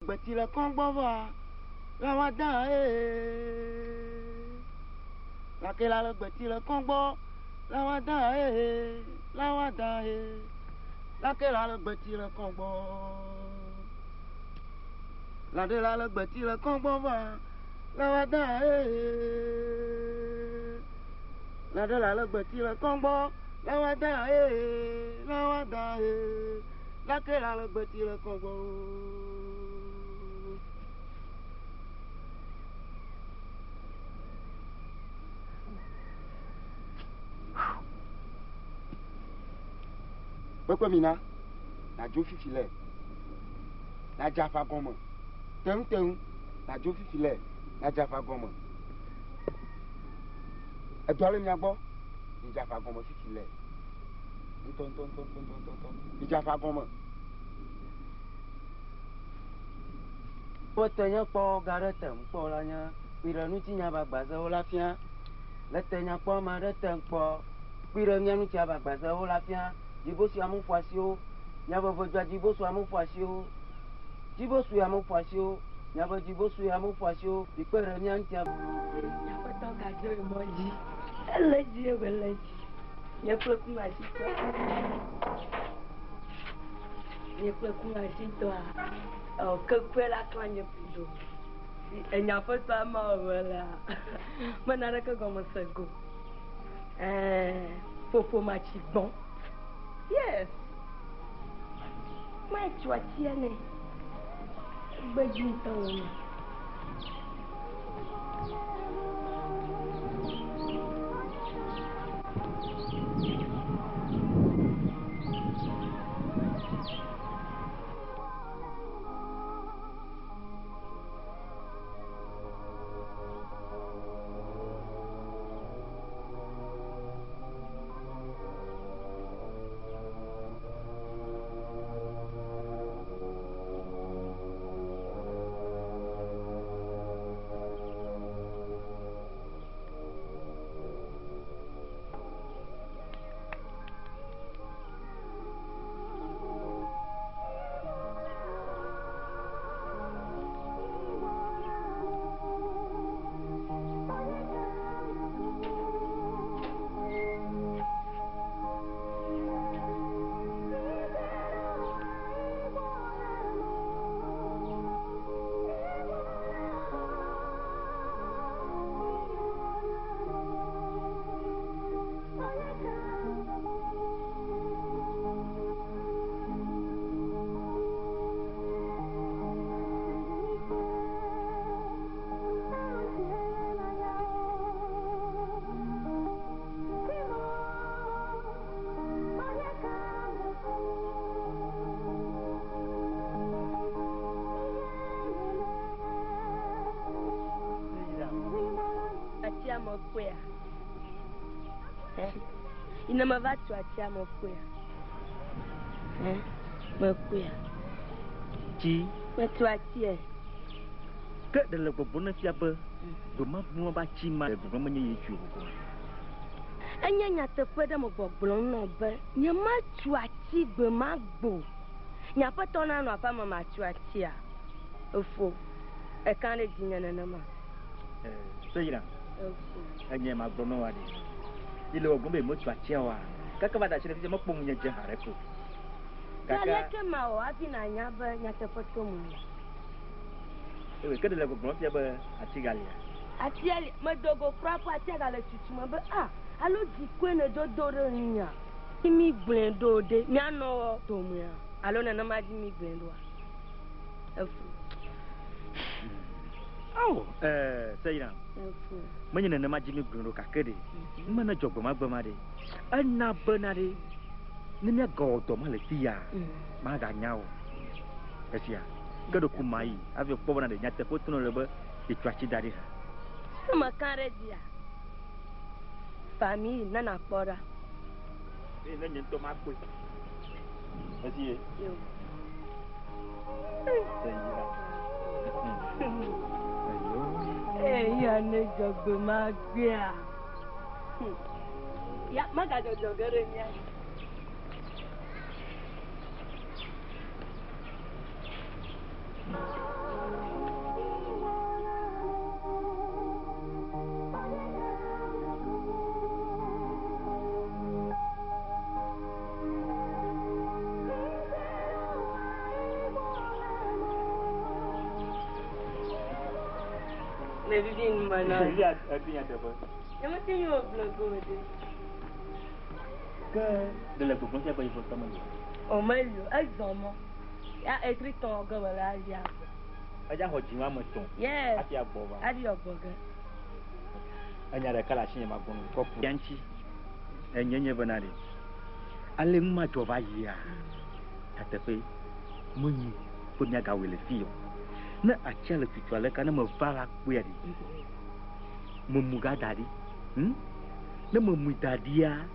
Bati la Congbova, la Wada, la Kela le Bati la Congbo, la Wada, la Wada, la Kela le Bati la Congbo, la de la le Bati la Congbova, la Wada, la de la le Bati la Congbo, la Wada, la Wada, la Kela le Bati la Congbo. Pourquoi Mina? La Jofi filet. La Jaffa gomme. Teun. La Jofi filet. La Jaffa gomme. Et toi le miabo? La Jaffa gomme filet. Ton. La Jaffa gomme. Potenya po garetem po lanya. Pira nuti nya bagbaza olafia. Letenya po maretem po. Pira nya nuti bagbaza olafia. Jibosu amu fasio, nyabo jwa jibosu amu fasio. Jibosu amu fasio, nyabo jibosu amu fasio, ikpere nyantia. Nyabo to gajo emoji. Eleji. Nyeplo kuma sito. Nyeplo kuma sito. Oh, kepela klanye pido. Nyabo to ma wala. Manara ka gomo sego. Popo machi bon. Yes. My chwatiane. Bajuntawana. Ina mavatu atia mokwea. Mokwea. Ci. Matu atia. Ke dalam kebun siapa? Rumah semua baci mah rumah menyeju. Anya nyata pada mo boblon no be. Nya matu ati be magbo. Nya patona no apa ma matu atia. Ofo. E kan le dinya na ma. Sejira. Anya magbo no wadi. Ilo gombe mo atia wa. Kaka bada sire fi mo pom nya je harepo. Kaka ke ma o abi na nya ba nya te foto mu. Ewe ke dalam kebun siapa? Ati galia. Ati ali me dogo frapo ati gale tutu mo be alo di kwene do dore nya. Mi blendo de mi ano to mu ya. Alo na ma di mi blendo wa. Efu. Oh, Sejira. Efu. Menye na ma di mi blendo kakede. Mana jogo magba de. Ana benade. Ni mi godo ma le tia. Ma ga nyao. Esia. Gado kumai, avio pobona de nyate potuno lebe itwachi dari ha. Sama kare dia. Famille nana pora. Na nyento makwe. Esie. Yo. Sejira. Ya ne jogo magya. Ya maga jogo gere nya. Le bibi ni mana. Il y a un peu. Je me suis au blog. Que de la coupe, c'est pas il faut ça. Oh, mais exactement. Il a écrit ton gomme là, il y a. Aja hoji ma moton. Yes. Ati abova. Adi oboga. Anya da kala shin ma gon ko yanci. Enyenye banare. Ale mma to ba ya. Tatefe. Munyi ko nya ga wele fiyo. Na achele tutwale kana mo fara kweri. Mumuga dadi. Na mumu dadia.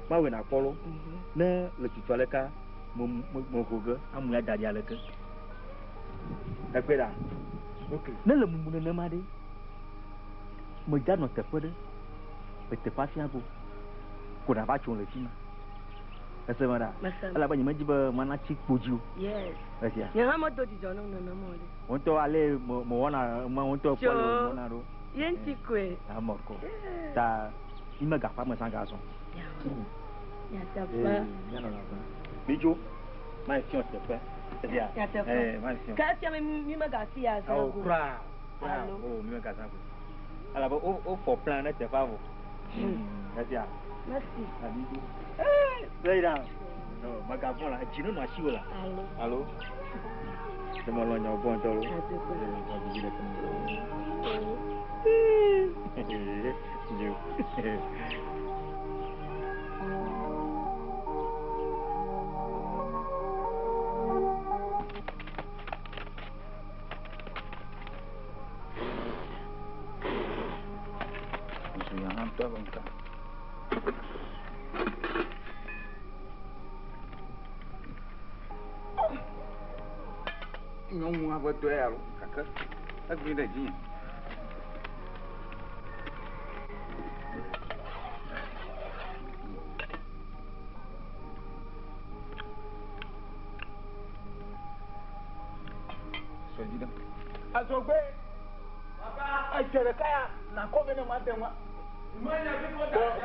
Ma we na kolo. Na le tutwale ka mo goga amu ya dadia le ke. D'accord. Ok. Ne le mumu ne ma de. Mo ja no te pode. Pete pasi aku. Ko na ba chon le fima. Ese mara. Ala ba nyima jiba mana chi poju. Yes. Asia. Ni ha mo do di jono no na mo de. Onto ale mo wana mo onto ko lo mo na ro. Yenti kwe. Amoko. Ta ima ga fa mo sanga so. Ya ta fa. Ya no na. Bijo. Ma fi on te fa. Ya ta fa. Ma fi. Ka ti mi ma ga si ya so. Oh, kra. Oh, mi ga sa ko. Ala ba o for plan na te fa vo. Asia. Merci. Abijo. Lay down. No, magabola, jino na shiwola. Allô? C'est mon long bon tolo. Não há voto ela, caca. A viradinha. Só diga. Azogbe. Papa, ajere kaya na ko bene ma denwa.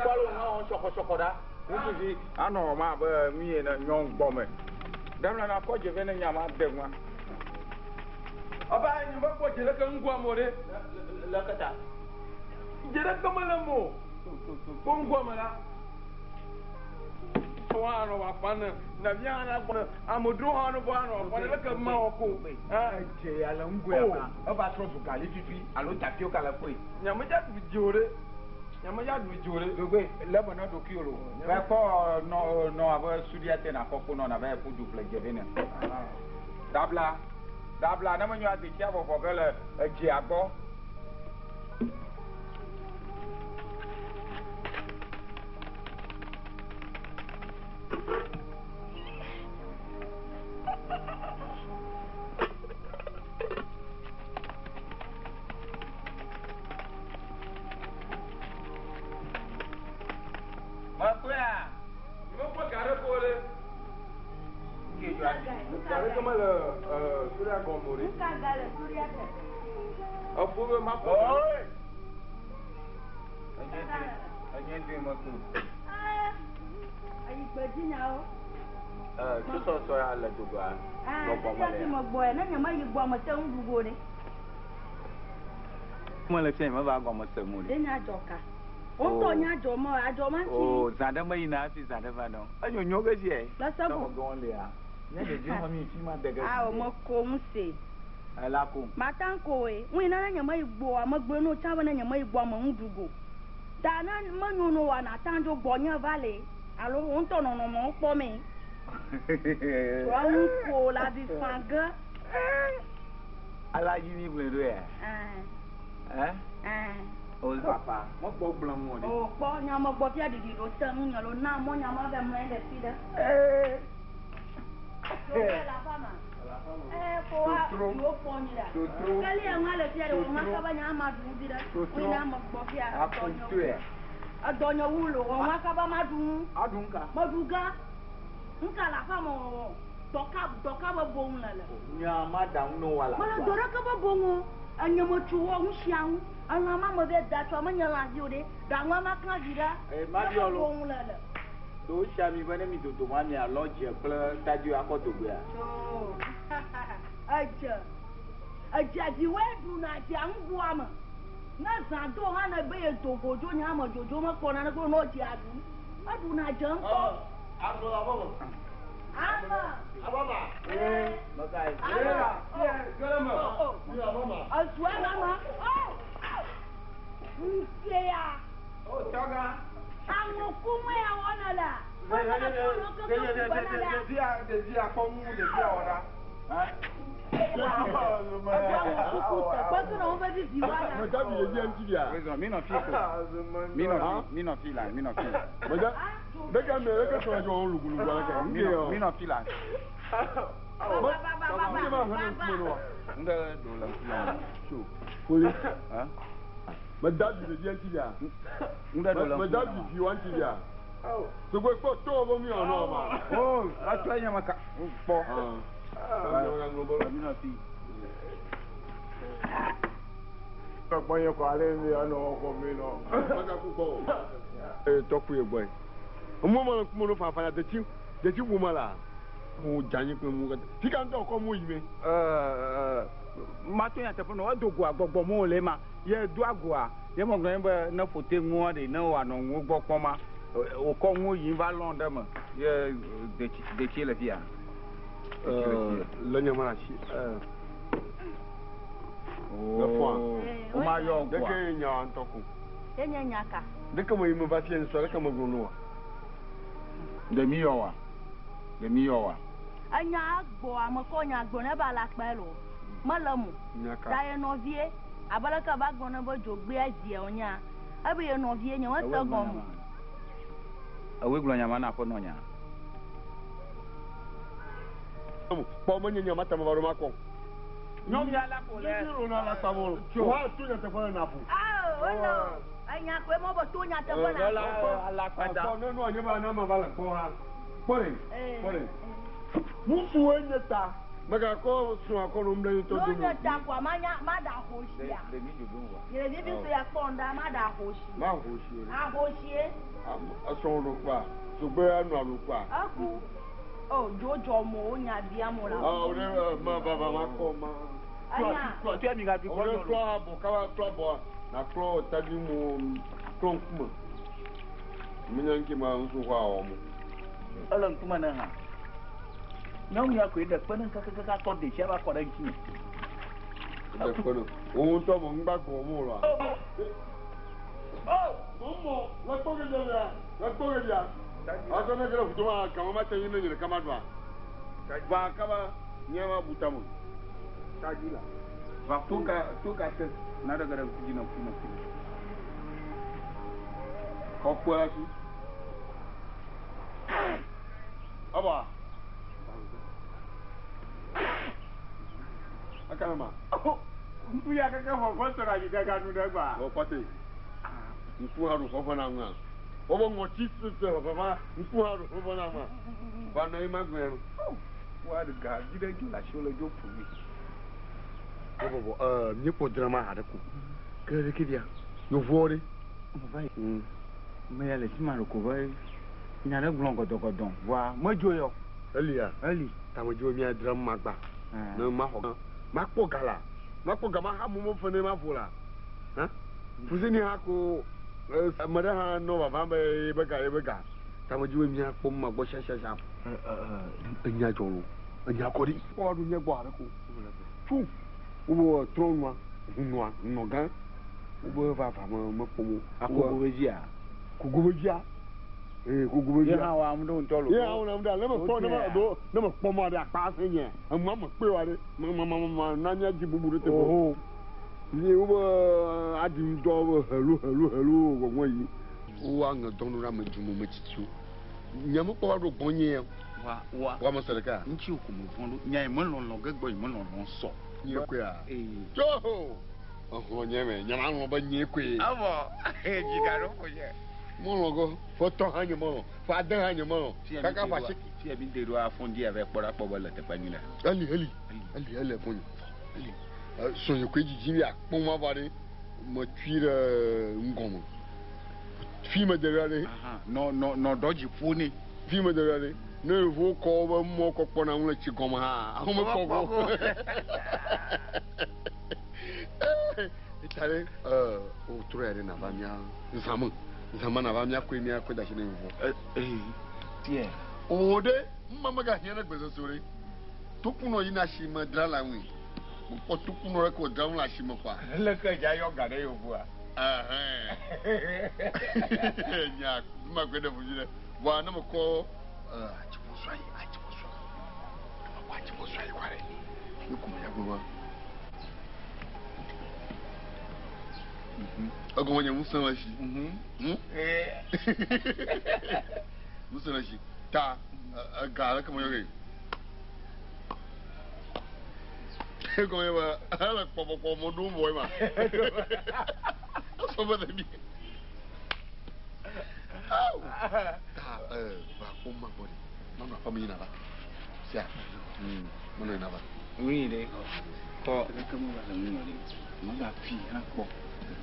Ko lo na on soko da. Nti ano ma ba mi na nyon gbome. Damla na ko je bene nyama denwa. Aba ni ba ko jere kan gwa more la kata jere kamala mo ko ngwa mala wa no wa pana na bia na gwa amodro ha no bo ano pa le kan ma oko ah je ala ngwa ba aba tro su gali fifi alo tapio kala koi nyama ja du jore dogbe lebo na do kiolo ba ko no aba studiate na ko no na ba pu du plege bene Dabla na manyo ati kia bo fogele eji agbo. Makuya. Mo ko gare ko le. Gare ko ma le Surya Gomori. Ka gale Surya te. Afuwe mako. Oi. Anyente mako. Ayi gbeji nya o. So ya le dogwa. Mo gbo e na nya ma yi gbo mo se ndugo ni. Mo le se ma ba gbo mo se mu ni. Nya joka. O to nya jo mo ajo ma ti. Oh, zada mai na fi zada ba no. Anyo nyoga ji e. La sa bo. Go le ya. Nya de jo mi fi ma daga. Ah, o mo ko mu se. Ala ko. Matan ko e. Wi na nya ma igbo amagbo no cha ba na nya ma igbo mo ndugo. Da na manyu no wa na tanjo gbo nya vale. Alo o to no mo po mi. Wa mu ko la bi fanga. Ala yi ni ble do e. O papa, mo gbo blan mo ni. O po nya mo gbo pia didi do se mu nya lo na mo nya ma be mo e de fi de. La fama. Ko wa yo po ni da. Kali an ala pia de mo ka ba nya ma du di da. Wi na mo gbo pia. Adonyo wulo won wa ka ba ma du. Adunka. Mo du ga. Nka la fama o. Doka ba bo un la la. Nya ma da no wala. Mo do ra ka ba bo un. Anya mo chuo un xiang. Anya ma mo be da to ma nya la ji o de. Da wa ma kan ji da. Ma bi olo. Bo un la la. Do sha mi bane mi do ma mi alo je kle tadio akodo gbe a. Oh. Aja. Ajaji wedu na jangu ama. Na zado hana be to gojo nya ma jojo ma kona na go no ti adu. Adu na janko. Adu abama. Ama. Abama. Makai. Galama. Abama. Aswa mama. Oh. Nsia. Oh, chaga. Amo kuma ya wana la. Dezia como dezia ora. So go for two of them, oh, that's why I'm a for. Boy, you're calling me, I know for me. Talk to your boy. A woman of Papa, the two woman, who Johnny Pumuga. He can't talk with me. Martin at the phone, do go up more lema. Ye do agua. You remember no for 10 more, they know I know go coma. O como invalon dama ye de chile via Lenya marashi o mayo de ke nya antoku Enya nyaka. de ke mo yimo batien so de ke mo gunu de miyowa Anya agbo amako nya agbo ne ba la pelo. Malamu. Da ye novie abalaka ba gbo na bo jogbe azie onya. Abi ye novie nya won ta gomu. Awe glonya mana ko nonya. Po mo nyanya mata mo baro mako. Nyom ya la ko le. Ni ro la tamo. Wa tu nya te fona na pu. No. Anya ko mo bo tu nya te fona. La kwada. Po no nya ba na ma bala ko ha. Pole. Musu enyeta. Maga ko su akoro mle to du. No nya ta kwa manya mada hoshia. De mi jodo wa. Ye bi bi so ya ponda mada hoshia. Ma hoshie. Ahoshie. Aso ro pa. So gbe anu aro pa. Aku. Oh, Jojo mo nya bia mo la. Ore ma baba ma ko ma. Anya. Tu ami ga bi ko Ore to abo ka to abo na kro tadi mo kro kuma. Minyanki ma nsu kwa o mo. Alan kuma na ha. Nyom ya ko de penen ka to de che ba ko da nki. De ko no. O to mo ngba ko mo lo. Mo la to ge ya. La to ge ya. Aka na kira kutuma kama mata yin ne kama dwa. Ba kama nyama butamu. Tajila. Va toka te na daga da kujina kuma. Ko kwa shi. Aba. Aka ma. Ntu ya kaka ho ko sora ji daga nu dagba. O pate. Nfu haru ko fana nwa. Obo ngochi sute baba nfu haru ko fana nwa. Ba na ima gwen. Wa da ga gidan jula shola jo pumi. Obo ni po drama hada ku. Kere kidia. Yo vore. Vai. Me ya le sima ro ko vai. Nya na glon godon. Wa mojo yo. Elia. Ali. Tamojo mi drama magba. Na ma ho. Ma po gala. Ma po gama ha mo fene ma vola. Ha? Fuzini ha ko mada ha no baba be bega. Tamojo mi ha po ma gbo shasha. Enya jolo. Enya kori. Ko du nye gbo ara ko. Fu. Ubo tronwa. Nwa noga. Ubo va mo pomo. Akogobejia. Kugubejia. Kugubejia. Ya wa mu don tolo. Ya wa na le mo po na mo pomo da pa se yen. Mo mo pe wa de. Mo na nya ji buburu te bo. Ni ubo adi do hello wo yi. Wa nga don ra me jumo me chichu. Nya mo po wa do bonye. Wa mo sele ka. Nchi okumu fon nya mo lon gegbo mo lon so. Nye kwe a. Yo! Oh, nyeme, nyama ngo ba nye kwe. Abo, jigaro ko je. Mo go, foto hanyo mo, fa dan hanyo mo. Kaka fa chiki. Si e bi de ro afondi avec pora po bole te panila. Ali fon. Ali. So ye kwe jiji ya, po ma bare mo twire ngomo. Fi me de rale. Aha, no doji funi. Fi me de rale. ne vo ko ba mo ko pona un chi goma ha a mo ko go itare o trere na bamia nzama na bamia ko mi akoda shi ne vo tie o de mama ga hiana gbezo sore tukuno yina shi ma drala wi ko tukuno ko down la shi ma kwa le ka ja yo ga de yo bua nya ma gbe de fujire wa na mo ko achipo swai ma achipo swai kware ni kuma ya gbo ogo wanya musa shi musa shi ta ga la kuma yoge como iba a como no voy más somos de mí va con más body no no para mí nada sea no no nada oui de ko como va no no la fi ha ko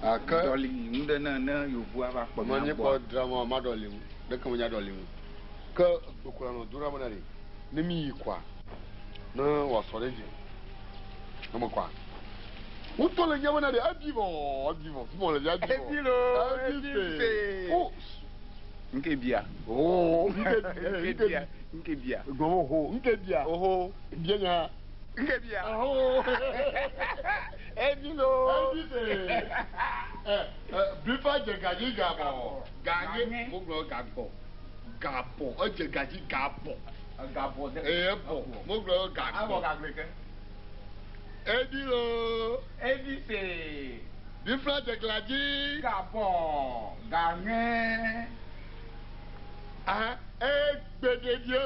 aka doli nda na yo bu aba ko ma ni ko drama ma doli mu de ko nya doli mu ko bukura no dura mana ni ni mi kwa na wa sore ji no mo kwa uto le nya mana de abivo mo le abivo oh nke bia nke bia go ho nke bia oho bia nya nke bia oh ebilo bifa je gaji gabo gaji mo gbo gabo o je gaji gabo bo mo gbo gabo ebilo ebise bifa je gaji gabo gange gbededi o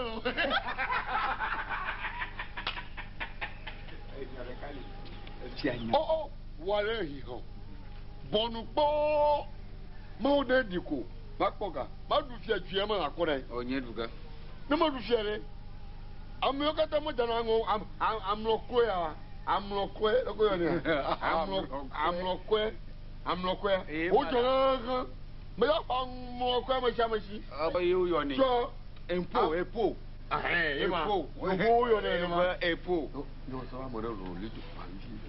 oh wale hi ho bonu po mo de diko makoga madu fi atue ma akore onye duga na madu fi ere amyo kata mo jana ngo amloko ya amloko loko yo ni amloko o jona me ya pa amloko ma chamashi abayo yo ni so empo epo epo yo ne ma epo no so mo ro le du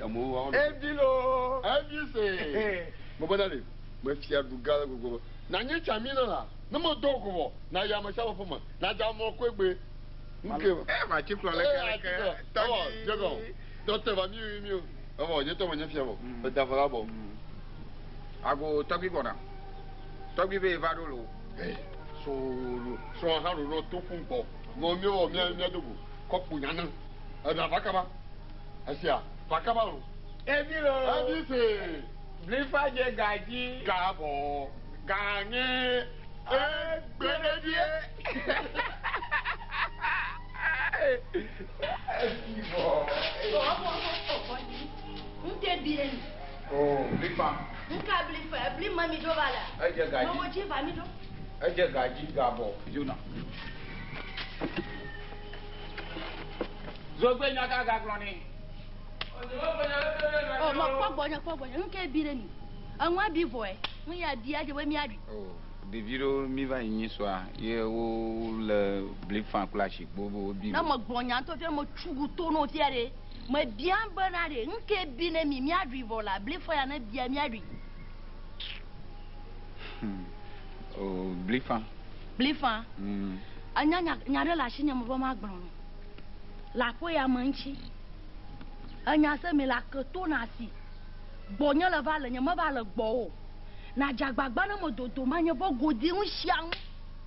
Edilo Edise mo badale mo fi aduga gogo na nye chamina la na mo dogo na ya ma shawo fuma na ja mo ko egbe nke ma chi plan le ke tawo jego docteur va mi o je to mo nya fi abo be da fara bo ago togi gona togi be va do lo so ha ro to fun po mo mi o mi adogo ko pu nya na da fa kaba asia Pakabalo. Edilo. Edise. Blifa je gaji. Gabo. Ganye. Gbededie. Ekibo. Nte bireni. Oh, blifa. Nka blifa, bli mami do bala. Eje gaji. Mo ji fa mi do. Eje gaji gabo. Juna. Zogbe nyaka gagloni. Oh, mo kpọgbọnyọ nke bire ni anwa bi voe mu ya di aje we mi adi oh de viro mi va yin so a ye o le blifan clash gbogbo bi na mo gbọnya to fe mo chugu to no ti are mo bia banare nke bi na mi adi vola blifan ya na bia mi adi oh blifan anya nya la shi nya mo ma gbọn la po ya manchi anya se me la ke to na si gbonye le va le nye me va le gbɔ o na dzagbagba ne mo dodo ma nye bo godi un shiang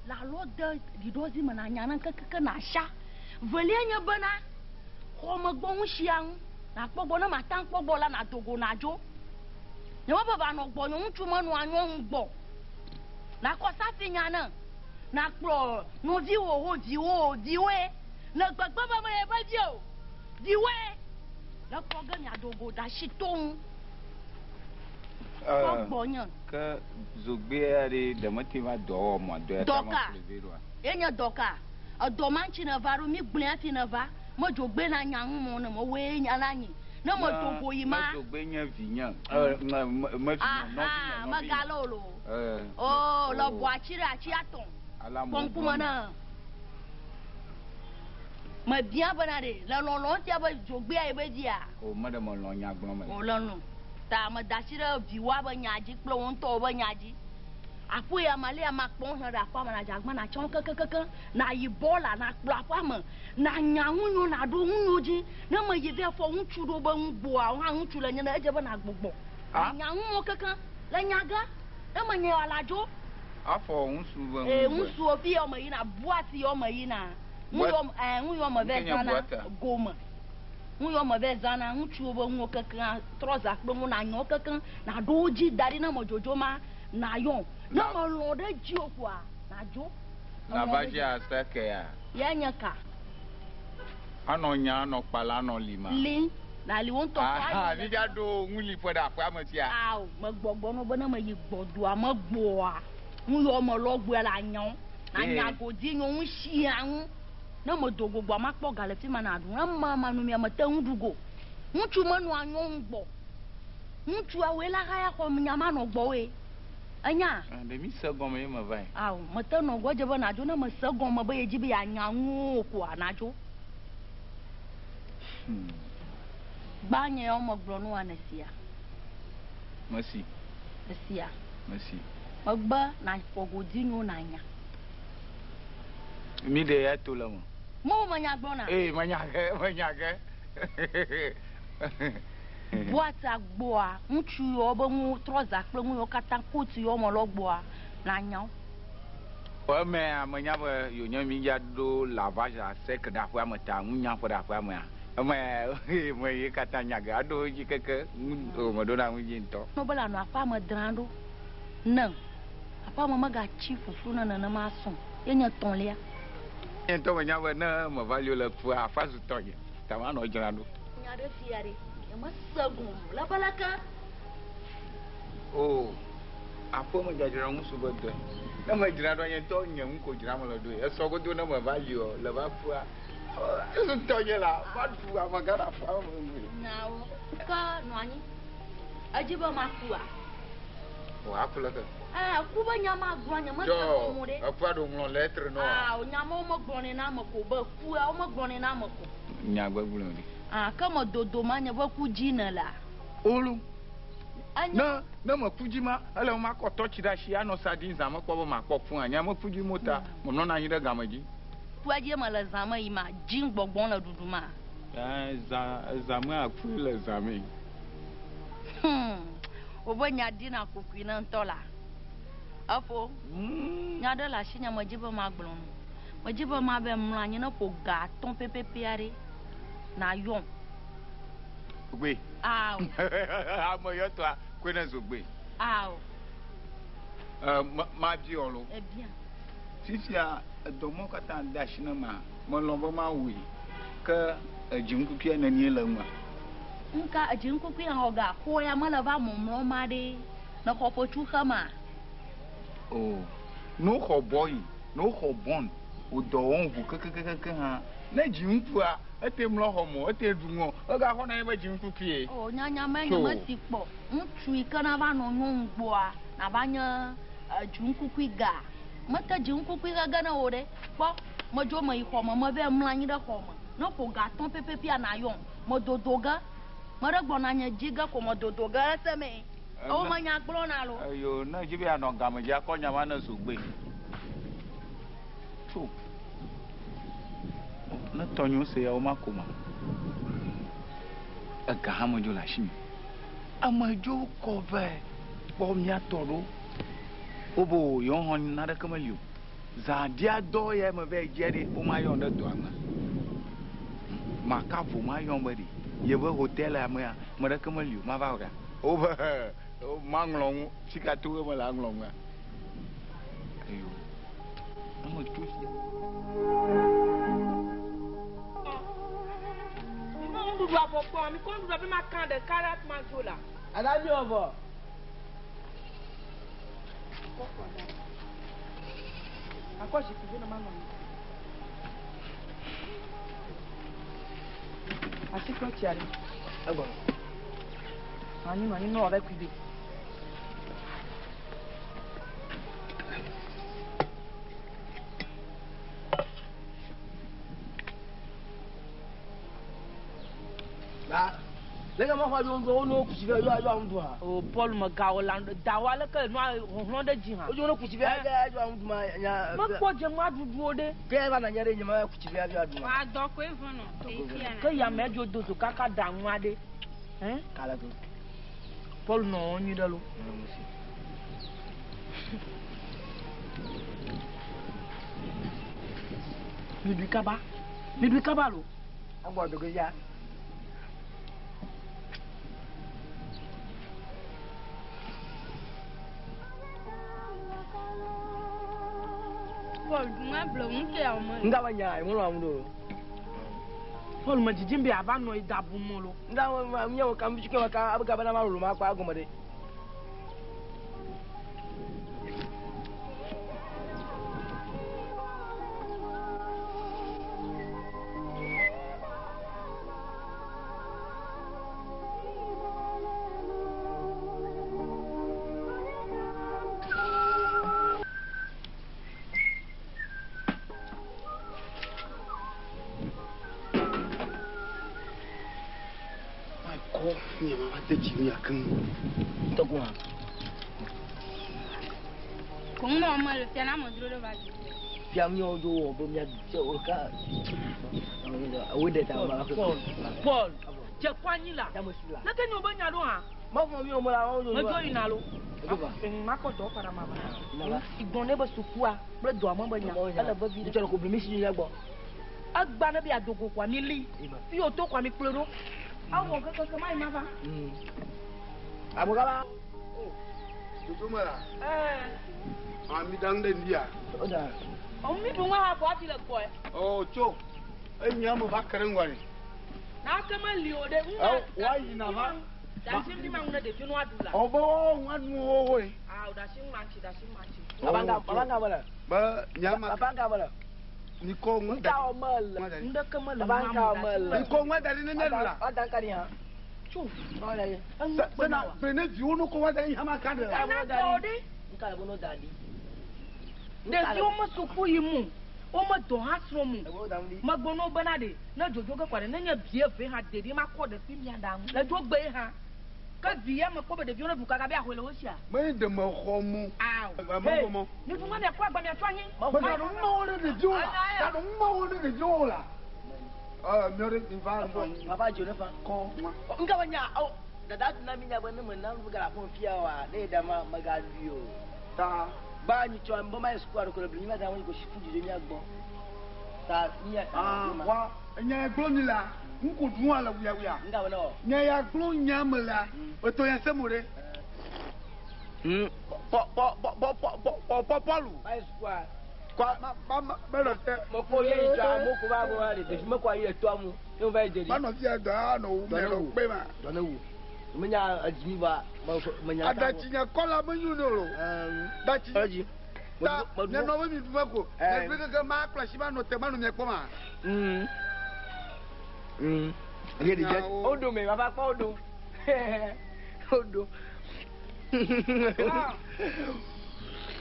la lo de didozi me na nya na keke na sha velia nye bena xɔ me gbɔ un shiang na kpɔgbɔ ne ma ta kpɔgbɔ la na dogo na dzo nye wo baba nɔ gbɔ nye ŋutsu me nɔ anyo ŋu gbɔ na kɔ safi nya ne na kplɔ noviwo diwoe le gbegbe be me ye be di o diwoe le kɔ ge mia dogo da si to ŋu kɔ gbɔnye. ke zogbea ɖe demeti va dɔ wɔ mɔ dɔ ya dɔka ye nye dɔka edɔ ma ŋtsi ne va ɖo mi gblẽ afi ne va me dzo gbe na nya ŋu mɔ ne me woe nya la nyi ne me dogo yi ma. me zogbe nye vinye me megale o lo. o le bɔ atsi ɖe atsi atɔ kpɔŋkume ne. me bien banade la lolon ti aba jogbe ai be dia o madame lo nya gbon me o lonu ta ma dasira biwa ba nyaji kplo won to ba nyaji apo ya male ya makpon ho da kwa ma na jagma na chon kakakaka na yi bola na kplo apa ma na nyanwu na do hunyo ji na ma yi ve fo hunchu do ba ngbo a hunchu la nya na eje ba na gbogbo nyanwu kaka la nyaga na ma nya alajo afọ hunsu ba hunsu ofi o ma yi na buati o ma yi na nwunye ma ve zana goma nwunye ma ve zana hunchu bo nwo kaka trouser kplo mu na nyo kaka na do ji dari na mojojo ma na yon na mo lo de ji okwa na jo na ba ji asake ya nyaka ano nya no pala no lima li na li won to ah ni ja do nwuli foda kwa amatia aw mo gbogbo no bona ma yi gbodo a mo gbo a nwunye mo lo gbo la nyon na nya go di nyon shi an na mo do gbogbo ma po gale fi ma na adun ma nu mi ma ta ndugo nchu manu anyon gbo nchu awe la ga ya ko mi nya ma no gbo we anya de mi segon me ma vai aw mo ta no gbo je ba na jo na mo segon ma ba ye ji bi ya nya nwu ko na jo banye o mo gbo no anasia merci asia merci ogba na fogo di nyu na nya mi de ya to la mo manya gbo na manya ke boata gbo a nchu yo ba mu trouser kple mu yo kata coat yo mo lo gbo a na nya o me amanya ba yo nya mi ya do lavage à sec da kwa mata nya fa da kwa ma me ye kata nya ga do ji keke o mo do na mu ji nto no bala no afa ma drando nan afa ma ga chi fufu na na ma so yenya ton lia nto mo nya ba na mo value le fu afa su to ye ta ma no drando nya de fiare ma sagun la balaka oh apo mo jajira mu su bodo na ma jira do yen to nyam ko jira mo lo do e so go do na mo value le ba fu a eso to ye la ba fu a ma gara fa mo nawo ka no anyi ajiba ma fu a o akula ka ku ba nyama gro nyama ko mo de afa do mo lettre no o nyama mo gboni na mako ba fu a mo gboni na mako nya gba gbulo ni kama dodo ma nya ba ku jina la olu na ma kuji ma ala ma ko touch da shi ano sadin za ma ko ma ko fun anya ma kuji mota mo no na yin da gamaji tu aje ma la zama yi ma jin gbogbon la dudu ma za ma ku la zame o bo nya dina ko ku na ntola afo nya da la shi nya ma jiba ma gblon ma jiba ma be mla anya na ko ga ton pepepe are na yon gbe amo yo to ko na zo gbe ma bi olo e bien fifia do mo kata dash na ma mo lo bo ma wi ka ajinku ki na ni la ma nka ajinku ki an oga ko ya mala ba mo mo ma de na ko fo chu kama oh no ho boy no ho bon o do won vu ka ha na jinku a ete mlo ho mo ete dunwo o ga ho na ba jinku ki oh nyanya ma nya ma ti po ntu ikana ba no nyungbo a na ba nya ajinku ki ga mata jinku ki ga na ore po mo jo mo iko mo be mla nyi da ko mo no ko ga ton pepe na yon mo dodoga mo re gbona nya jiga ko mo dodoga se me o mo nya gbro na lo ayo na jibi ano ga mo ja ko nya ma na so gbe to na tonyo se ya o makoma aga ha mo jo la shi amajo ko ve bo mi atoro obo yo hon na da kamaliyo za dia do ye mo ve jere o ma yo ndo to ama ma ka fu ma yo mbadi ye bo hotel ya mo da kamaliyo ma ba ga o ba o manglong sikatu mo la nglong ayo amo tusi Ndudu àpọ̀pọ̀ mi kó ndudu bí máa kàn dé carrot máa jò là. Adájọ́ ọ̀bọ̀. Akọ́ṣe kìí ní máa nà mí. Àṣìkò tí a rí. Ẹ̀gbọ́n. Àní náà ọ̀rẹ́ kú ibè. Là, les gars, moi, on a couché vers là, on doit. Oh, Paul me gaolan, dawale que noir, on de djinha. On a couché vers là, on doit. Ma quoi, j'ai moi du duodé. Qu'est-ce qu'on a gagné, il m'a couché vers là. Ah, donc, oui, vous Que y a mes deux dos, caca d'amouade. Hein? Calato. Paul non, on y est de l'eau. Midwi kaba lo. Abo dogo ya. Paul, moi, bleu, on t'a au moins. Nga wanya, mo lo amudo. Paul ma jijimbe abano idabu molo. Nga wa mnya ka mbichuke waka abuga bana marulu makwa agomade. Ni ma ba te ji ya kan. To ko. Comme moi, moi, le piano, mon drôle de base. Fiam yo do bo mnya je o ka. O de ta ma ko. Paul, je kwani la. Ta mo sila. Na ke ni obanya do ha. Ma fo mi o mo la o do. Ma jo ina lo. Ma ko do para ma ba. Igbon ne ba sukua, bre do ma ba nya. Ala ba bi. Je ko bi mi si ya gbo. Agba na bi adogo kwa mi li. Fi o to kwa mi plero. Awo keke mai ma ba. Abogaba. Tutu mara. Ami dang den dia. Oda. O mi du wa bo ati le boy. Oh, cho. Enya mo ba karen wari. Na ka ma li o de. Oh, why na ma? Da sim di ma nguna de tunu adula. Obo nwan mo wo. Ah, da sim manchi. Abanga bala. Ba nyama. Abanga bala. Ni ko ngwa Nda o mal. Nda ka ma le Abanga mal. Ni ko ngwa dali ne ne la. Ada kani ha. Chu. Ola ye. Sana bene ji wono ko wa dali hama ka de la. Na ko de. Nka bono dadi. De ti o ma suku yi mu. O ma do ha so mu. Ebo da ndi. Ma gbono bana de. Na jojo ga kware na nya bie fe ha de de ma ko de fi mi ada mu. Na jo gbe ha. Ka bie ma ko be de fi no buka ga bia hwele wo sia. Me de mo kho mu. Aw. Ba mo mo. Ni tu ma ne ko agba mi atwa hin. Ba da no mo ne de jo la. Da no mo ne de jo la. Mi ore mi va no. Papa jo ne fa. Ko ma. Nka wanya au. Da da na mi nya bana mun nan buga fon fiyawa ne da ma magabiyo. Ta Ba ni cho mbo ma esku ko bi ni ma da won ko shifu je ni agbo. Ta ni wa nya glo ni la. Nku dun ala wuya wuya. Nga wala o. Nya ya glo nya me la. O to ya semure. Polu. Ba esku a. Kwa ma be lo te. Mo ko ye ja mo ko ba bo wa de mo ko ayi to amu. Yo ba je di. Ba no ti da no me lo pe ma. Do na wu. Mo nya ajimi ba mo nya. Ada ti nya kola mo yu no lo. Da ti. Aji. Da ne no mi du ko. Ne bi ke ma kla shi ba no te ma no me ko ma. Ye di je. Odo me baba pa odo. Odo.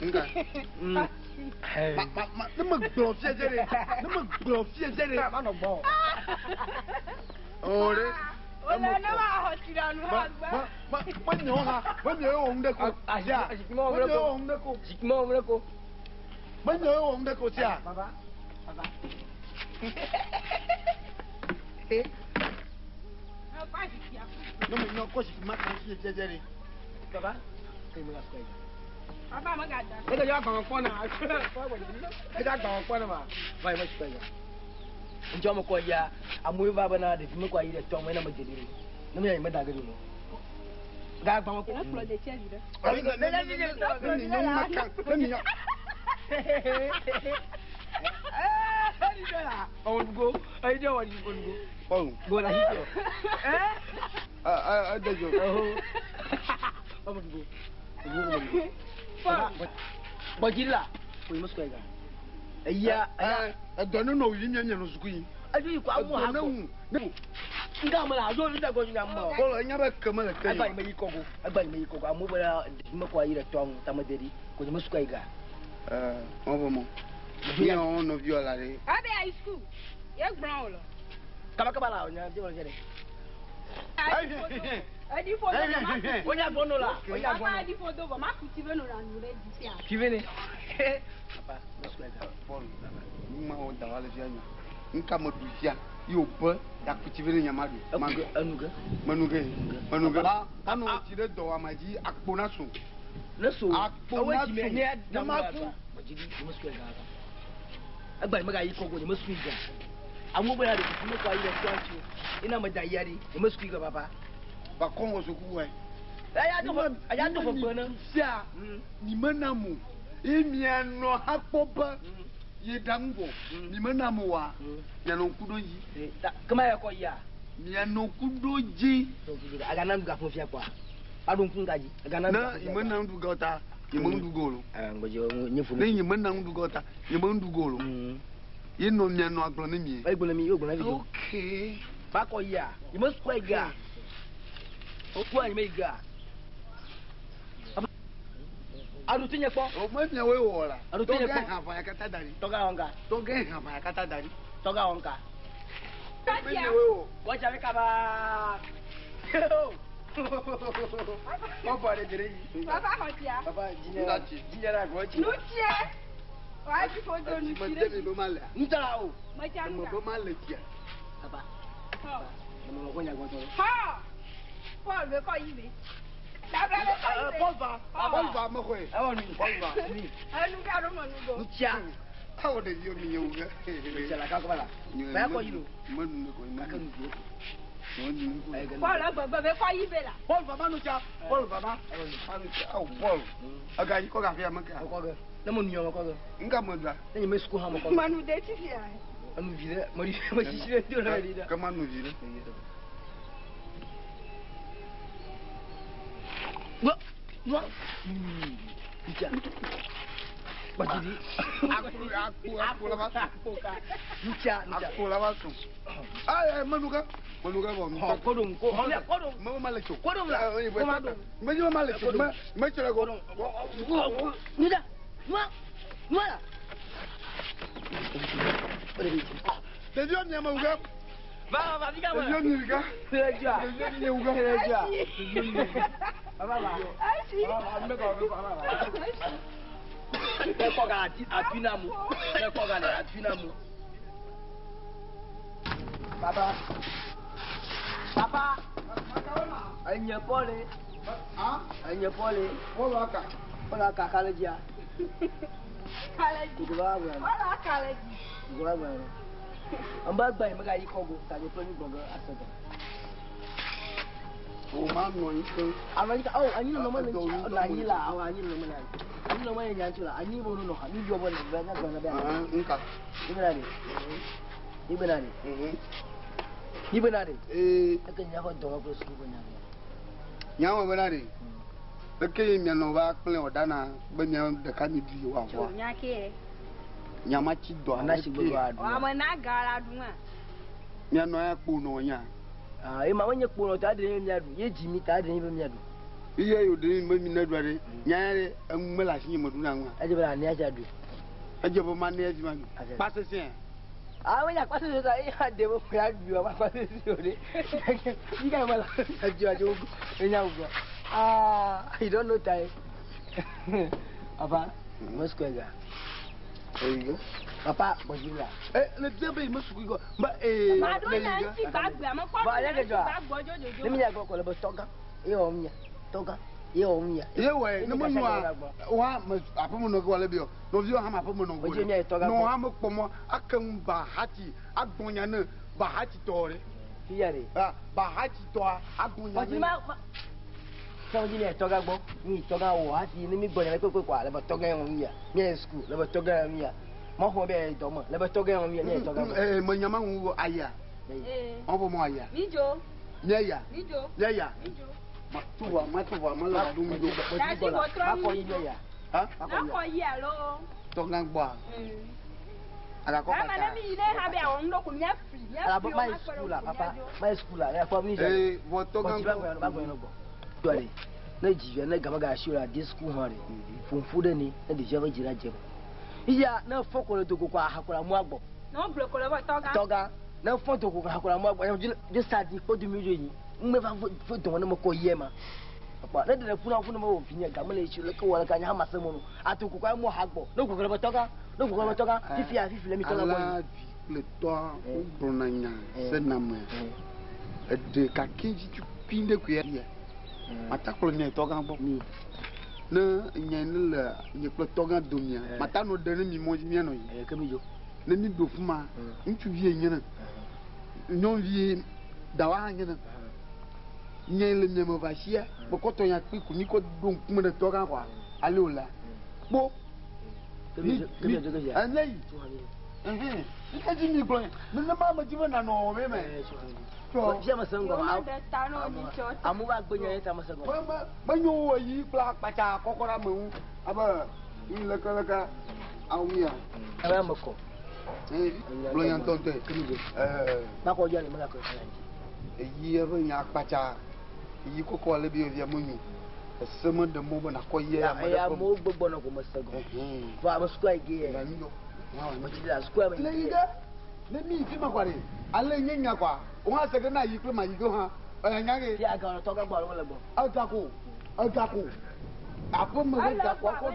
Nga. Ne me gbo fie jere. Ne me gbo fie jere. Ma no gbo. Ore. Ola na wa ho tiranu ha gba. Ma nyo ha. Ma nyo o nde ko. Aja. Ma nyo o nde ko. Sikimo mo ko. Ma nyo o nde ko tia. Baba. Baba. No me no ko shi ma kan fie jere. Baba. Kai mo la ko. Papa, ma gada. Ega ya gba won na. Ega gba won na ma. Vai mo shi ko. Njo mo ko ya amu baba na de mo ko ayi de to mo na mo jeli. No me ya me da gari mo. Ga gba won ko. Pro de chezi de. Ni no ma kan. Ni yo. On go. Ai je wani on go. Oh. Go la hiyo. De jo. On go. Bojila. Ko mo sko ega. Iya, Adonu no yi nya no suku yi. adu ko amu ha ko. Nga mala ajo ni da go nga mo. Ko nya ba kama la kai. Agba me yiko go. Agba me yiko go. Amu bala me ko ayi da tong tamaderi. Ko mo sko ega. On va mo. Bien on no viola re. Abi high school. Ye brown lo. Kaba kaba la onya je wala jere. Edi foto. Onya bono la. Onya Papa bono. edi foto ba ma cultive no la nure di sia. Kivene. Papa, let's go. Paul, ma o da wale fianya. Nka mo dusia. Yo ba ya cultive nyamadu. Anuga. Manuga. Anu tire do amaji akpona so. Leso. Akpona so. Namaku. Majidi, you must go. Agba maga yi kogo, you must go. Amu ba ya de kuma kwa ile twanchi. Ina madayari, you must go papa. Ba kongo so kuwe. Aya to for bana. Sia. Ni manamu. Emiano hapoba. Ye dango. Ni manamu wa. Nyano kudoji. Kama ya ko ya. Nyano kudoji. Agana nduga fun fia kwa. Adun kungaji. Agana Na imana nduga ota. Imandu golo. Ngoje nyefu. Ne imana nduga ota. Imandu golo. Ye no nyano aglo ne mi. Ai gbona mi yo gbona video. Okay. Ba ko ya. You must go ga. Oku anyi me ga. Adu tinye po. O mo mi we wo la. Adu tinye po. Ha fa ya kata dari. Toga onga. To ge ha fa ya kata dari. Toga onga. Mi we wo. Wacha weka ba. Papa de dire. Papa hotia. Papa jinera. Jinera go chi. Nutie. Wa di foto Ti mo nutie. de mi bo male. Ntara o. Ma Mo changa. bo male tia. Papa. Ha. Mo ko nya go to. Ha. Paul be ko yibe. Dabra be ko yibe. Paul va. Paul va mo ko e. Awo ni Paul va. Ni. Anu ga ro mo nu go. Nutia. How de yo mi yo ga. Chala ka ko bala. Ba ko yiro. Mo nu ko ma Ka nu ko. mo nu ko. Paul gbogbo be ko yibe la. Paul va ma nu cha. Paul va ma. Anu cha. Au Paul. Aga yi ko ga fi amaka. Ko ga. Na mo nyo ko ga. Nga mo da. Na ni me school ha mo ko. Manu de ti fi ai. Anu vire. Mo ri mo si sire dio na ri da. Kama nu vire. Wa. Ija. Bajidi. Aku la ba. Nucha. Aku la ba so. Ai manuga. Manuga bo mi. Ko dum ko. Ko dum. Mo male cho. Ko dum la. Ko ma dum. Me yo male cho. Me chere go. Nida. Nwa. Nwa. Te dio mi manuga. Va, diga Te dio mi ga. Seja. Te dio mi uga. Seja. Ai si. Me ko ga atinamu. Me ko ga atinamu. Papa. Anya pole. Ah? Anya pole. Wala ka. Ola ka kalejia. Kaleji. Gwa gwa. Wala kaleji. Gwa gwa. Amba gba me ga yi kogo ta je poni gbongo asodo. O ma no yin ko. America oh anyi no mo na anyi la awa anyi no mo na. Anyi no mo nya ntula anyi mo no ha ni jo bo na ba na gba na ba. Nka. Ibnani. Ibnani. Ibnani. Aka nya ko do ko su ko nya. Nya wo bana ni. Be ke mi no ba plen odana be mi de ka ni bi wa wa. Nya ke. Nya ma chi do Na shi gbogbo adu. Wa mo na gara dun a. Nya no ya po no nya. Ah e ma wonye kpo no ta de mi adu. Ye ji mi ta de mi adu. Iye yo de me mi na duare. Nya re mmela shi mo duna nwa. Aje bra ni aja du. Aje bo ma ne ejima ni. Pa se se. Ah we ya kwa se so e ha de bo ya du wa kwa se so de. Ni ka mala. Aje aje ugo. Enya ugo. Ah I don't know time. Apa? Mas ko ga. Oyigo. Papa bojira. Le dia be mo su go. Ba Ma do na nti gbagbe mo ko. Ba ya ke jo. Gbagbo jojojo. Ni mi ya go ko le bo toga. E o mi ya. Toga. E o mi ya. Ye we no mo nwa. Wa apomo no go wale bi o. No vi o ha ma apomo no go. Oje mi ya toga. No ha mo pomo akam ba hati agbonya na ba hati tore. Iyare. Ah ba hati to agbonya. Oji ma so ji mi ya toga gbo. Mi toga wo hati ni mi gbonya pe kwa le bo toga en mi ya. Mi school le bo toga en mi ya. Mo ho be do mo le bo toga en mi ya ni toga. Mo nyama nwo aya. On bo mo aya. Nijo. Neya. Nijo. Neya. Nijo. Ma tuwa ma la du mi do. Dasi bo tro mi. Ya. Ha? Na ko yi alo. To ngang gba. Ala ko Ama na mi ile ha be awon ndo ko nya free. Ala bo my school la papa. My school la ya for me. Bo to ngang ba go. Dole. Na jiwe na gaba ga shura this school hore. Funfu de ni na de java jira jeba. Iya na fokolo to ko kwa hakura mu agbo. No bloko le bo toga. Toga na foto ko hakura mu agbo. Just start ko du mi yi. me va faut ton no ko yema apa na de funa funa ma wo finya ga mele chi le ko wala ka nya ma se mo no atuku kwa mo hagbo no ko ko toka fifi le mi toka bo le toi bronanya c'est namwe de ka keji tu pinde ku ya mata ko ne toka bo na nyen le ye ko toka domia mata no de mi mo ji no yi kami jo le ni do fuma ntu vie nyena non vie dawa nyena nyen le nyemo va chia bo ko to ya ku ni ko don kuma de toka kwa ale ola bo kami jo anai nkaji mi klo na mama jibe na no me me so bia masango amu ba gbonya eta masango ba nyo wo yi pla pacha kokora mu aba ile kala awia aba mako blo yan tonte ba ko jani mala ko yi aba nya pacha yi kokko le bi via munyu sema de mo na ko ye ya mo gbogbo na ko masango fa ba square ge ya nyo machida square ba leiga le mi fi makware ale nyenya kwa o se na yi pe ma yi go ha nyage ya ga to ga gbo lo gbo atako apo mo ga ko ko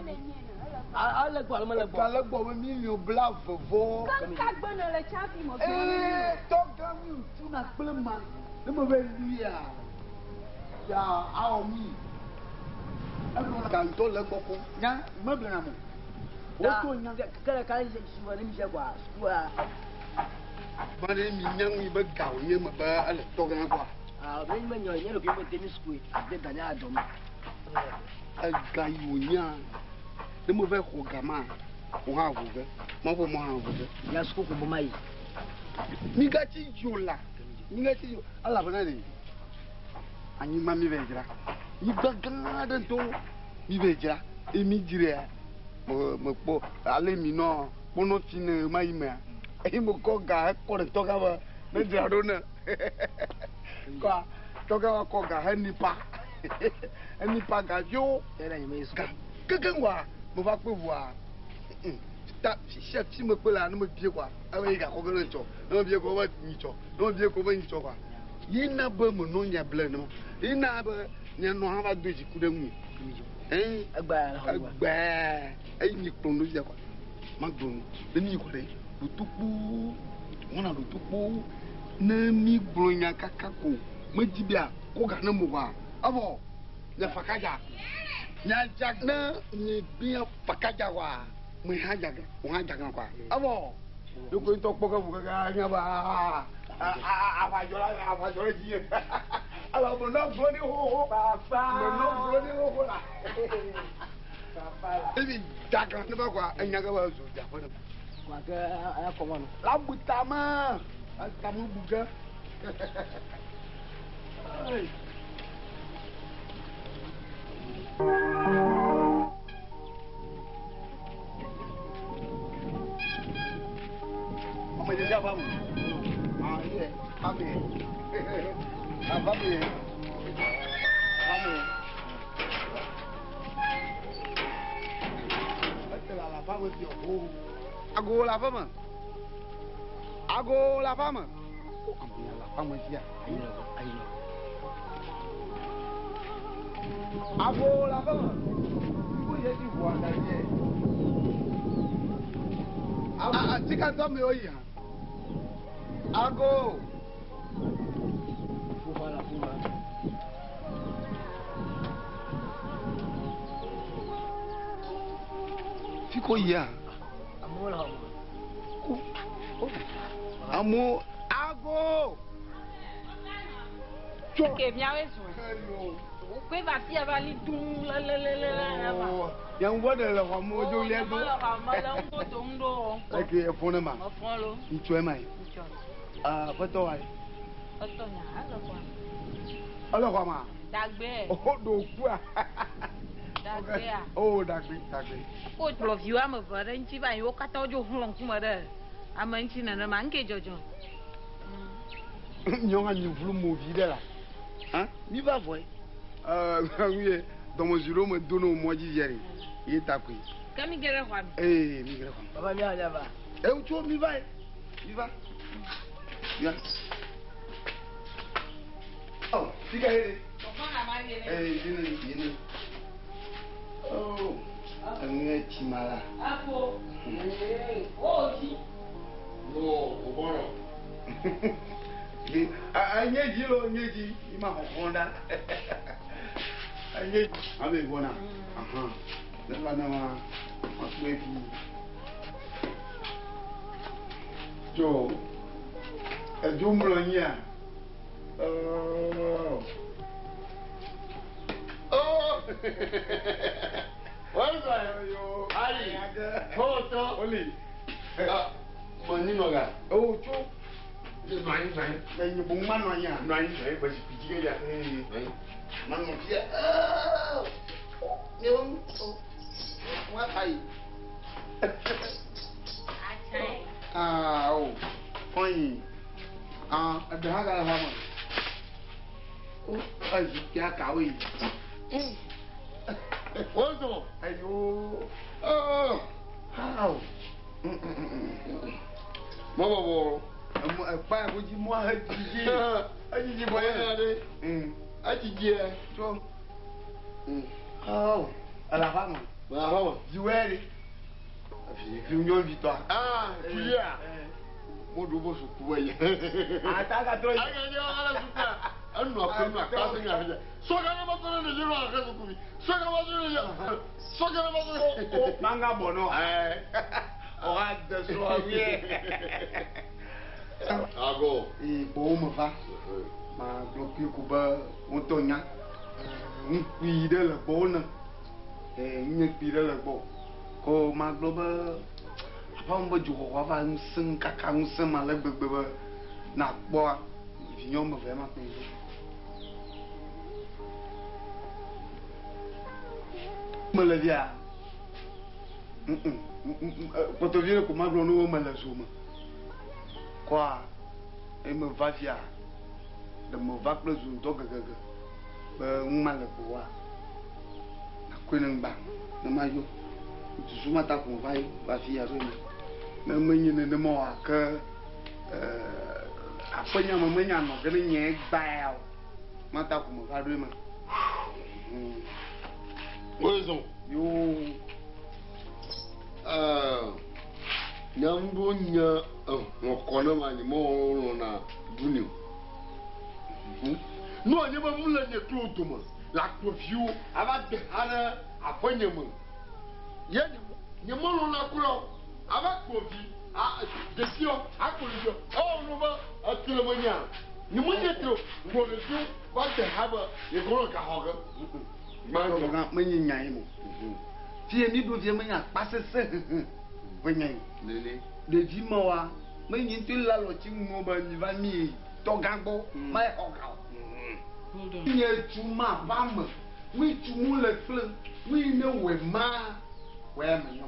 ale gbo lo gbo kala gbo mi mi o bla vovo kan gbo no le chafi mo to ga mi tu na ple ma le mo be lia ya a mi kan to le gbo ko nya mo bla na mo o nya kala kala suwa ni mi je kwa suwa ba ne mi nyang mi ba gaw ni ma ba ale to ga kwa be mi nyo nyelo bi mo temi school de danya adom ga yunya de mo ve ko gama o ha vu ve mo fo mo ha vu ve ya school ko mai ni ga ti jola ni ga ti ala bana ni anyi ma mi ve jira ni ga ga de to mi ve jira e mi jire mo po ale mi no pono ti ne mai me e mo ko ga ko de to ga ba ne jira do na kwa to ga ko ga ha ni pa ga jo era ni me school gangan wa mo fa pe wa ta chef ti mo pe la no mo bie kwa awe ga ko gan cho no bie ko ba ni cho no bie ko ba ni cho kwa yina ba mo no nya ble no yina ba nya no ha ba doji ku de mu agba ai ni ko no ya kwa ma do de ni ko de butupu wona do tupu na mi blonya kakako ma jibia ko ga na mo kwa abo nya fakaja nya jagna ni bia fakaja wa mu haja kwa abo doko to poka buka nya ba apa jola ji ala mo no broni ho papa mo no broni ho la papa ebi jagna ne ba kwa nya ga wa zo ja fa kwa ga aya ko mono la butama tamu buga Ọmọ ìdíjà bá wù. Ayé bámi bámi Ago la femme. Ago la femme. La femme ici. Ago la femme. Vous y êtes voir derrière. Ah, tu quand on me oye. Ago. Fuma. Fico ia. Amor. Amor, ago. Que bien raison. O que vai se avali tum la. Yang wada la kwa mo jo le do. Mala ngo tondo. Okay, e fona ma. Folo. Nchwe mai. Ah, foto ai. Foto nya ala kwa. Ala kwa ma. Dagbe. Oh, do ku a. Dagbe a. Oh, dagbe. Ko lo viwa me vare nchi ba yo kata jo hulong kuma de. Ama nchi na ma nke jojo. Nyonga ni vulu mo vi de la. Hein? Mi va voir. Oui, dans mon bureau me donne au mois d'hier. Il est appris. Kami gere kwa. Eh, mi gere kwa. Baba mi ala ba. Eh, où tu mi va? Mi va. Viens. Oh. Tiga ini. Mana mari ni? Ini. Oh. Angin cimala. Apa? Oh, ji. Oh, oboro. Anyeji lo, anyeji. Ima hokonda. Anyeji. Abe bona. Aha. Lepas nama aku epi. Jo. Jumlahnya. Oh. What's that? Ali. Foto. Oli. Mani noga. Oh, chu. Nai. Nai bung man noya. Nai basi piji ya. Nai. Man mo dia. Nyong. What ai? Achai. Oh. Fine. Ada haga lah mama. Oh, ai dia kau ini. Ozo. Ayo. Oh. How? Mama bo. Pa ko ji mo ha ji. Aji ji boy na de. Aji ji e. So. How? Ala fama. Ala fama. Ziweri. Afi fi nyon victoire. Ah, kuya. Mo do bo su kuwa ye. Ataka tro. Aga ni ala suka. Anu akunu akasa nya haja. Soga na makoro ne jiro akasa kubi. Soga ma jiro ya. Soga na makoro. Manga bono. Ora de so awie. Ago. Bo mo fa. Ma bloqué ko ba montonya. Pi de la bona. Ni pi de la bo. Ko ma globa. Apa mo ju ko fa nseng kaka nseng ma le gbegbe ba. Na po. Vinho mo ve ma pe. Malavia. Quando eu viro com o magro não malazuma. Qua? E me va via. De me va plus um toga gaga. Malaboa. Na coisa bang. Na maio. Tu suma tá com vai via ruim. Na menina na moa que apanha mamãe não que nem é bael. Mata com vai ruim. Ozo. Yo. Nyambo nya ngokona mani mo na duniu. No anya ba mula nya klotuma. La kofio aba de hana akwanya mu. Ye nya mo na kuro aba kofi de sio akolio. Oh no ba atile mo nya. Ni mo nya tro ngo de sio ba de haba ye ko ka hoga. Mano ga menyi nyai mo. Tie ni do vie menya pasese. Wenyi. Lele. De di mo wa. Menyi nti la lo chi mo ba ni va mi to gagbo mai oga. Ni tuma ba mo. Wi tumu le fle. Wi ne we ma. We me yo.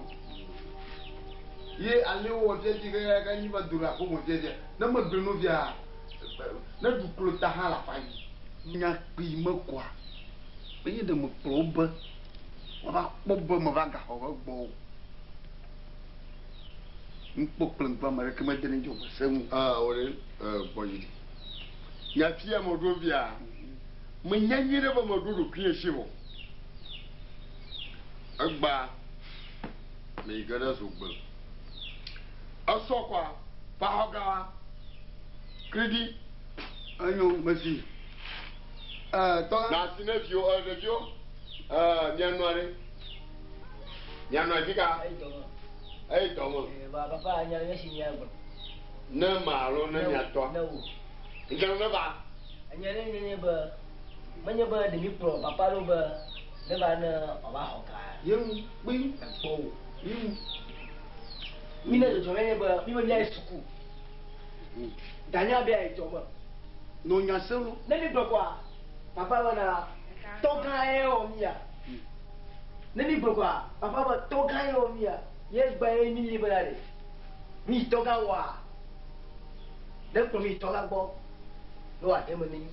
Ye ale wo je di ga ni ba dura ko mo je je. Na ma gbe no via. Na du klota ha la fa yi. Nya pi mo kwa. Bây giờ một probe mà bobbe mà vanga ho bo pok plan pa mara kama dene jo sem ore boyidi ya pia mo do bia mo nyanyire ba mo do kwie shimo agba me gada so gbe asokwa pa hoga kredi anyo masi na sinefio revio nyanuare fika ai tomo ba papa nya nya si nya go na maro na nya to ngam na ba nya ne ba manya ba de mi pro papa lo ba ne ba na ba ho ka yin bin po yin mi na jo ne ba mi ba nya suku danya be ai to ba no nya selo ne ni do kwa papa wana toka eo mia nani bokwa papa ba toka eo mia yes ba e mi liberare mi toka wa de ko mi toka bo lo a de mo ni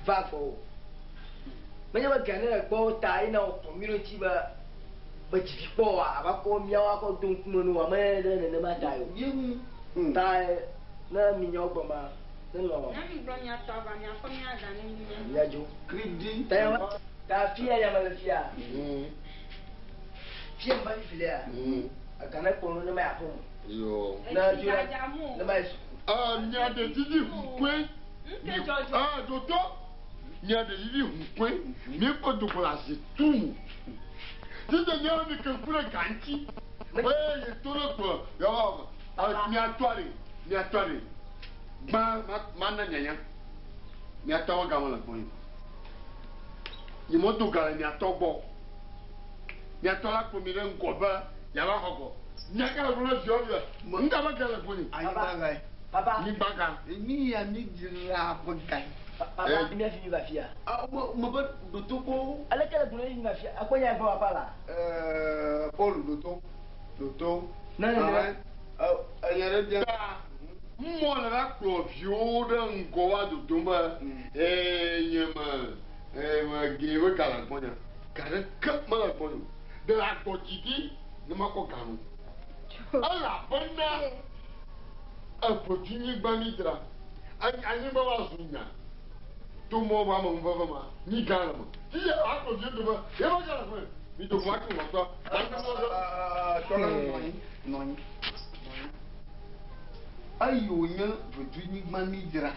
va ko manya ba gane ko ta ina community ba ji po wa ba ko mi wa ko dun kuno no wa me de ne ma ta yo ta na mi nyo gbo ma Selo. Nami bronya toba nya konya ga ni Ya jo. Kridi. Tayo. Ta fia ya malafia. Fia mba filia. Akana kono na ma apo. Yo. Na jura. Na ma su. Nya de tiji kwe. Dodo. Nya de tiji kwe. Mi ko do la si tumu. Tiji nya de ke kure ganti. Ye tolo ko. Yo. Mi atware. Mana nyanya. Mi atawa ga wala ko. Ni moto ga ni atogbo. Ni atola ko mi ren ko ba. Ya ba ko. Nyaka ro jo yo. Nga ba ga la ko ni. Ayi ba ga. Papa. Ni baga. Ni ya ni jira ko kai. Papa, mi afi mi ba fia. Mo ba do to ko. Ale kala gulo ni ba fia. Akonya fa papa la. Paul do to. Na. Ayere dia. Mo la ko vio de ngo wa do tumba. Nyema. Ma gewe kala ko nya. Kare kap ma la ko. De la ko titi, ni ma ko kanu. Ala bonna. Apotini banidra. Ani ba wa sunya. To mo ba mo ba ma. Ni gala mo. Ti ya ako je do ba. Ya ba gala ko. Mi to kwa ko so. Non. Ayo nya apotini banidra.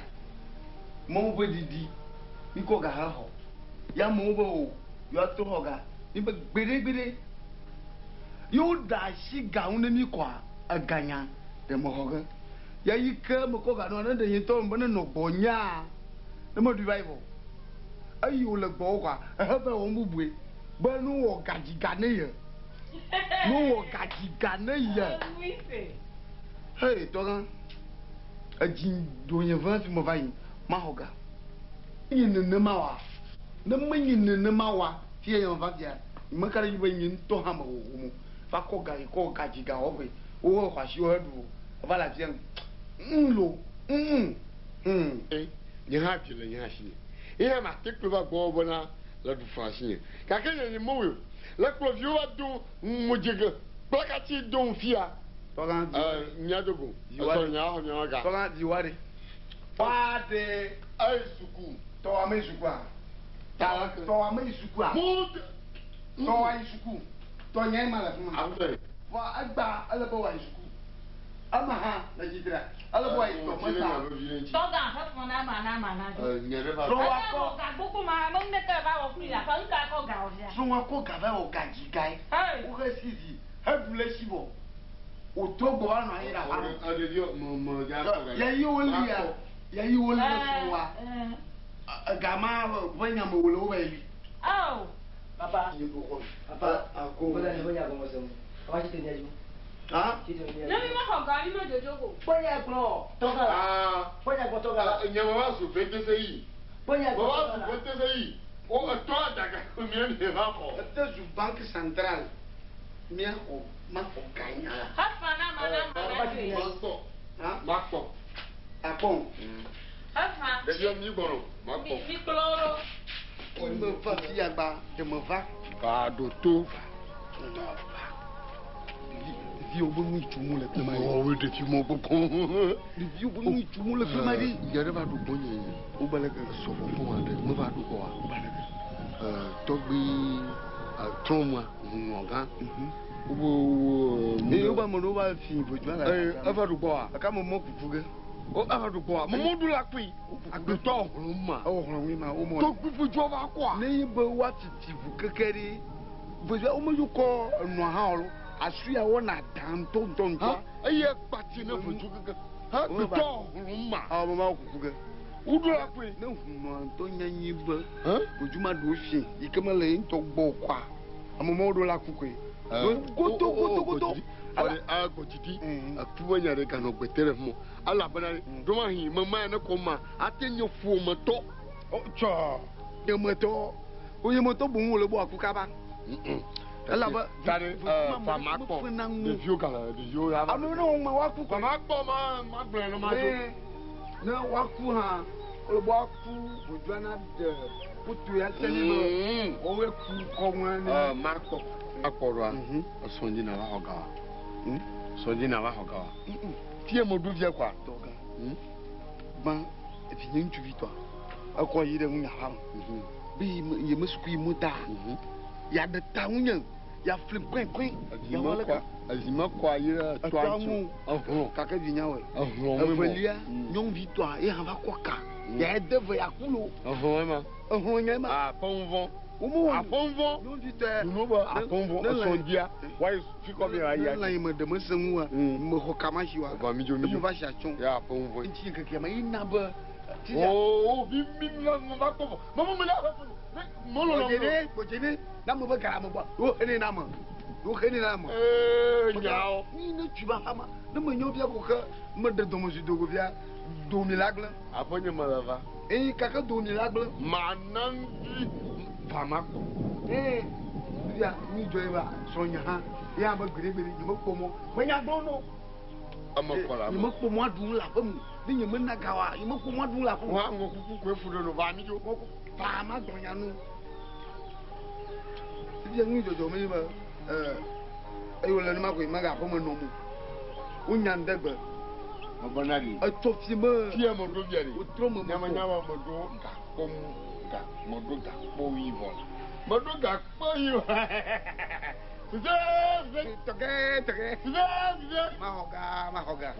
Mo ba didi. Ni ko ga ha ho. Ya mo ba o. Yo to ho ga. Ni ba gbere. Yo da shi ga un ni kwa aganya. De mo ho ga. Ya yi ke mo ko ga no na de yin to mo na no bonya na mo revival ayi o le gbo kwa e he be won bubue be nu wo gajiga ne ye hey to gan ajin do yin va fi mo va yin ma ho ga yin ne ma wa na ma yin ne ma wa fi yin va dia mo ka ri be yin to ha mo mo fa ko gajiga o be o kwa shi o du va la bien Nlo. Ni ha pile ni ha shi. E ma te ko ba go bona la du fasin. Ka ke ni mo yo. La ko vio wa do mo jege. Ba ka ti do fia. To gan nya dogo. So nya ho nya ga. To gan di ware. Wa de ai suku. To wa me suku a. To wa me suku a. Mo to wa suku. To nya ma la fun. Awu. Wa agba ala ko wa suku. Ama ha na jidra ala boy to mata to ga ha fun na ma nyere ba so wa ko ga buku ma mo ne ka ba o fi la fa ga ko ga o ya so wa ko ga ba o ga jigai o ga sisi ha bule sibo o to go anu ayi ra ha ade dio mo ja ko ga ya yi woli so wa ga ma bonya mo wolo ba yi papa ako boda ni bonya ko mo so papa ti tenya ju ah nami ma ko ga ni mo jojo ko bonya ko toga bonya ko toga nyama wa su fete se yi bonya ko wa su fete se yi o to daga ko mi ne ba ko ta su banque centrale mi ko ma ko ganya ha fa na ma ko apon ha fa de yo mi gboro ma ko mi kloro o me fa fi agba de me va ba do to vi o bonu itumu le pe mari o we de fi mo ko vi o bonu itumu le pe mari yare ba do bonye o ba le so fo fo wa de mo ba do ko wa o ba le to gbi trauma ngoga o ba mo no ba fi boju ala afa do ko wa aka mo mo kufu ge o afa do ko wa mo mo du la pin agbeto ohun ma ohun mi ma o mo to kufu jo ba ko ni bo wa titivu kekere boju o mo yu ko no ha oro asuya wona dan ton aye pati na foju gaga ha to rumma mo ma kuku ga udu akwe na huma to nyanyi ba ojuma do hwe ikemale nto gbo kwa amomo do la kuku goto ala ko titi atuwa nyare kanu gbetere mo ala bana do ma hin mama na ko ma atenyo fu mo to cho ye mo to o ye mo to bu wo le bo akuka ba ala ba tare fa ma po de view kala de yo ya ba no ma wa ku fa ma po ma bre no ma jo na wa ku ha o bo ku bojana de putu ya teni o we ku ko wan ma po akoro a sonji na wa hoga sonji na wa hoga tie mo du vie kwa toga ban et puis une tu vis toi à quoi il est un haram bi il me suis muta il y a de taounya il y a flip coin il y a voilà quoi azima quoi il a toi kaka vinya ouais velia non victoire et on va quoi ka il y a de ya kulo vraiment ah ponvon a ponvon non victoire non ba a ponvon son dia why fi ko bi ayi la yima de me sanwa me ko kamashi wa ba mi jo mi va chachon ya ponvon nti keke ma ina ba oh bi mo ba ko mo me la mo lo ko jene na mo ba kara mo ba o ene na mo nyao ni ne tu ba fama de me nyobia ko ka me de domo si dogo bia do milagre aponye malava kaka do milagre manandi fama ko ya ni joiba sonya ha ya ba gire ni mo komo mo nya dono amakola ni mo komo adu la famu ni ni mo nagawa ni mo komo adu la famu wa ngo kuku ko efudo no ba mi jo fama donya no ti ni jojo mi ba ayo la ma ko ma ga ko mo no mu unyandegbe mabanari atofime tie mo do biari utro mo nyama mo do ga kom ga mo do ga po yivo mo do ga po yivo toke ma hoga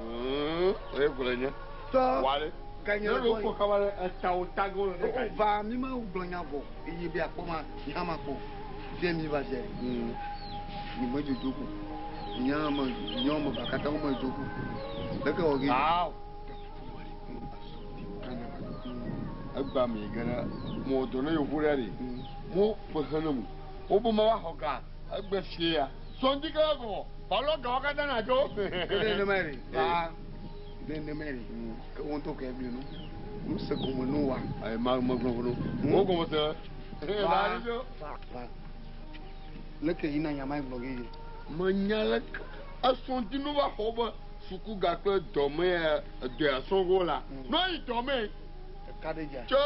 kulenya to wale kanya no ko kawale taw tago no ka va mi ma ublonya bo iye bi akoma nyama ko je mi ba je ni mo jojoku nyama bakata mo jojoku daga oge agba mi gara mo do no yohurari mo bohanamu obo ma wa hoga agba fia so ndika go balo ga waka dana jo ne meri ba ne meri ko won to ke bi no no se como no wa ay ma no mo como se ba jo le ke ina nyama blogi manyala asonti no wa hoba suku ga pe dome de asongo la no i dome kadeja cho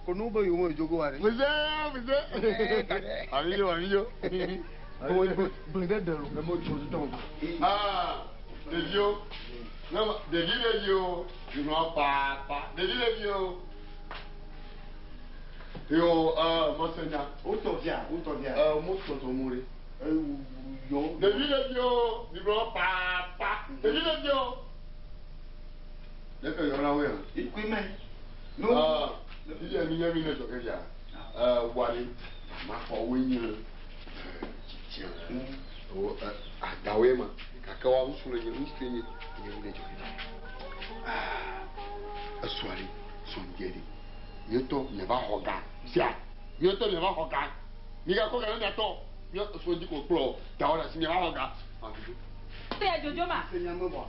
ko no bo yo mo jogo wa re bize amijo ko blende de lo mo jogo to Devio no devio you know papa devio yo monseigneur o to dia mo to muri yo devio you know papa devio leka yo na we equipment no ile mi yemi ne to ke ja wale ma ko wenye o dawe ma kakawa usule je usule je ne jo aswari sonjeri yoto ne ba hoga sia yoto ne ba hoga ni ga ko ga na to yo so di ko pro dawa si ne ba hoga te jojo ma senya mo bo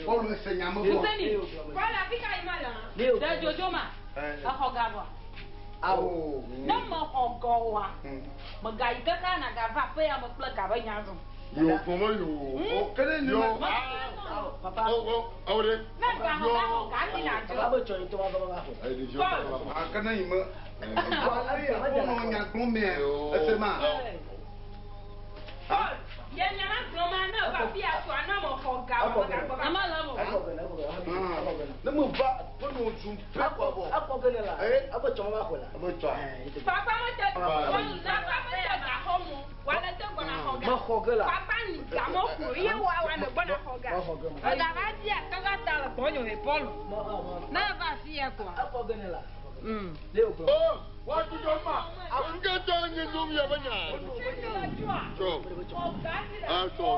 o lo senya mo bo useni wala fika imala te jojo ma a hoga bo awo na mo hogo wa mo ga igaka na ga va pe ya mo pla ga ba nyazo yo como yo o kele ni papa awre na ga hoga ni na jo papa bo chori to ba ba ko ai di jo akana yima ko nya gome ese ma ye nyama groma na ba fi aso na mo hoga na ma la mo na mo ba ko no zum pe ko bo akọ gele la abo choma ba ko la abo cho papa mo te papa mo te ga homu wala te gona hoga ma hoga la papa ni ga mo ku ye wa na gona hoga oga ba dia ka ga ta la bonyo e polo na ba fi e ko akọ gele la le o oh wa tu jo ma nga to ni dum ya banya so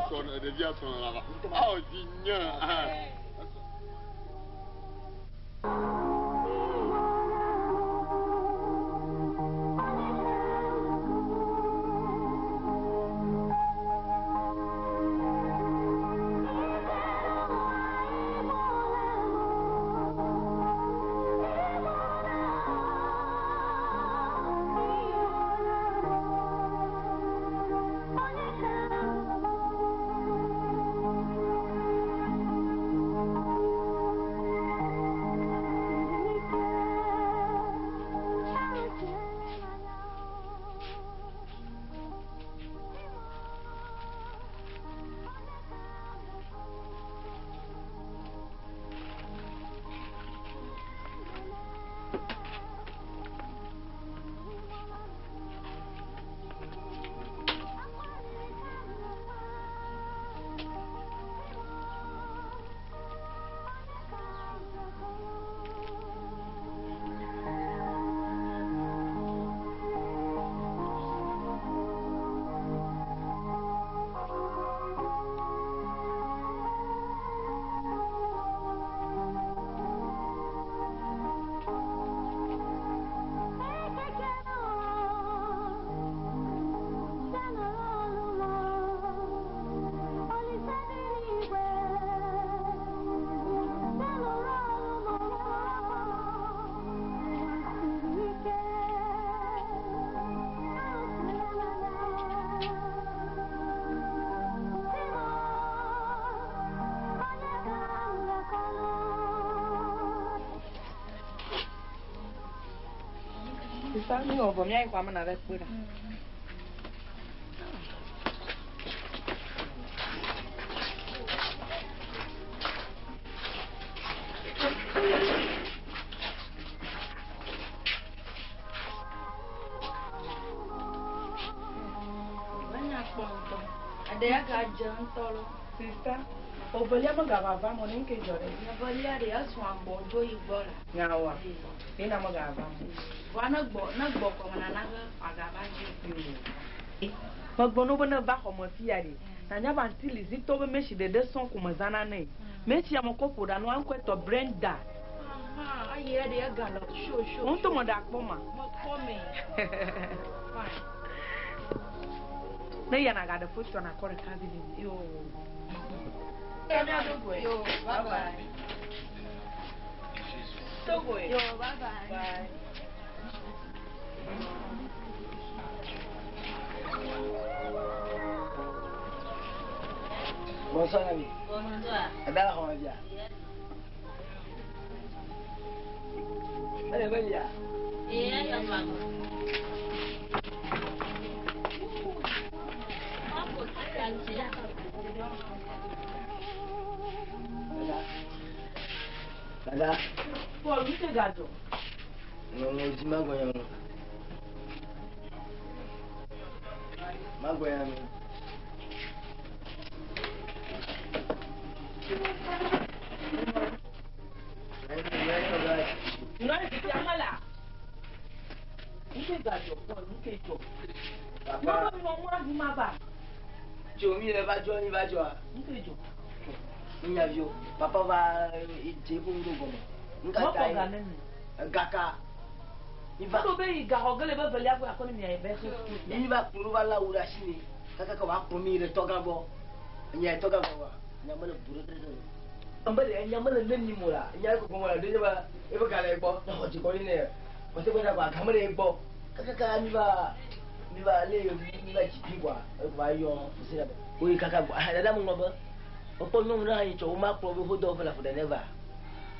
so de dia so la ba oh dinya C'est ça, nous, on va bien quoi, on avec quoi. Ada ga jan tolo. Sister, o volia magava mo nem que jore. Na volia de aso agbo do igbo la. Nyawa. Ina magava. Wa na gbo ko na na agaba ji. Magbo no bona ba ko mo fiari. Na nya ba ntili zito be meshi de son ko mazana nei. Mechi ya moko da no anko to Brenda. Ah, aye de ga lo show. On to mo da kpoma. Mo come. Fine. Na yana ga da foto na kore kabili. Yo. Yo, bye bye. So good. Yo, bye bye. Bye. Bonsoir, ami. Bonsoir. Ada comment bien? Allez, vas-y. Eh, ya mago. Ada. Pô, muito gato. Não de magoia não. Magoia não. Não é que ama lá. Muito gato, pô, muito gato. Não, não, não, não, não. Jomi le va jo ni va jo. Muito Ni ya jo. Papa va je ko ndo gomo. Nka ta. Gaka. Ni va. Ko be ga hogele be bele akwa ko ni ya be. Ni va kuru va la ura shini. Kaka ko va promi le toga bo. Nya toga bo. Nya mala buru tre. Ambale nya mala nenni mola. Nya ko mo la de ba e ba kala e bo. Na ho ji ko ni ne. Ko se ko na ba kamale e bo. Kaka ka ni va le yo ni va chipi kwa. E va yo se la. Oui kaka bo. Dada mo ngoba. Opo no na yi cho ma pro bo do fa la for the never.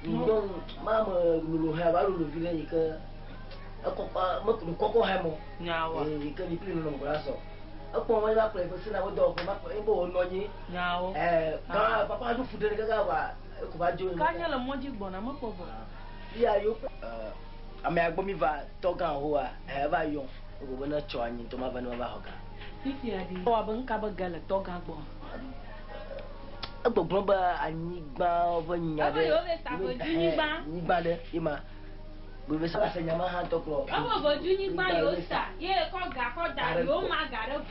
Donc mama lulu ha ba lulu vile yi ka. Ako pa mo ko ha mo. Nyawa. Ka ni pili no mo la so. Ako mo ba pro se na wo do ko ma ko e bo no yin. Nyawa. Ka papa du fu de ka ba ko ba jo. Ka nya la mo ji gbona mo ko bo. Ya yo ame agbo mi va to kan ho a ba yo. Ko bo na cho anyi to ma ba no ba ho ka. Titi adi. Wa ban ka ba gala to ga gbo. Agbogbo ba anyigba ovo nya de. Abo yo be sa bo junigba. Nyigba de ima. Go be sa se nyama han to kro. Abo bo junigba yo sa. Ye ko ga ko da yo ma ga re bu.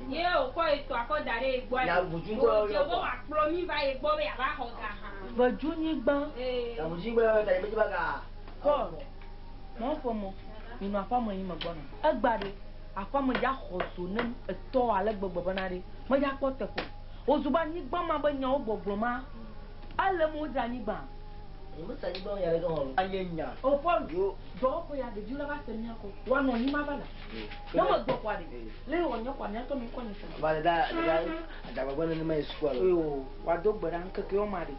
Ye o ko eto akoda re egbo. Ya bujungba yo. Yo bo wa pro mi ba egbo be ya ba ho ga ha. Bo junigba. Ya bujungba ta imeji ba ga. Ko. Mo fo mo. Nínú afamo yin mo gbona. Agbade. Afamo ja khoso ne eto ale gbogbo banare. Mo ja po tepo. Ozuba ni gba ma ba nya ogbogbo ma ale mo ja ni gba e mo sa ni ba ya le don anye nya o pon yo do ko ya de jula ba se mi ako wa no ni ma bala no mo do kwa de le o nya kwa nya to mi ko ni se ba da ba bona ni mai school o wa do gbara nka ke o ma de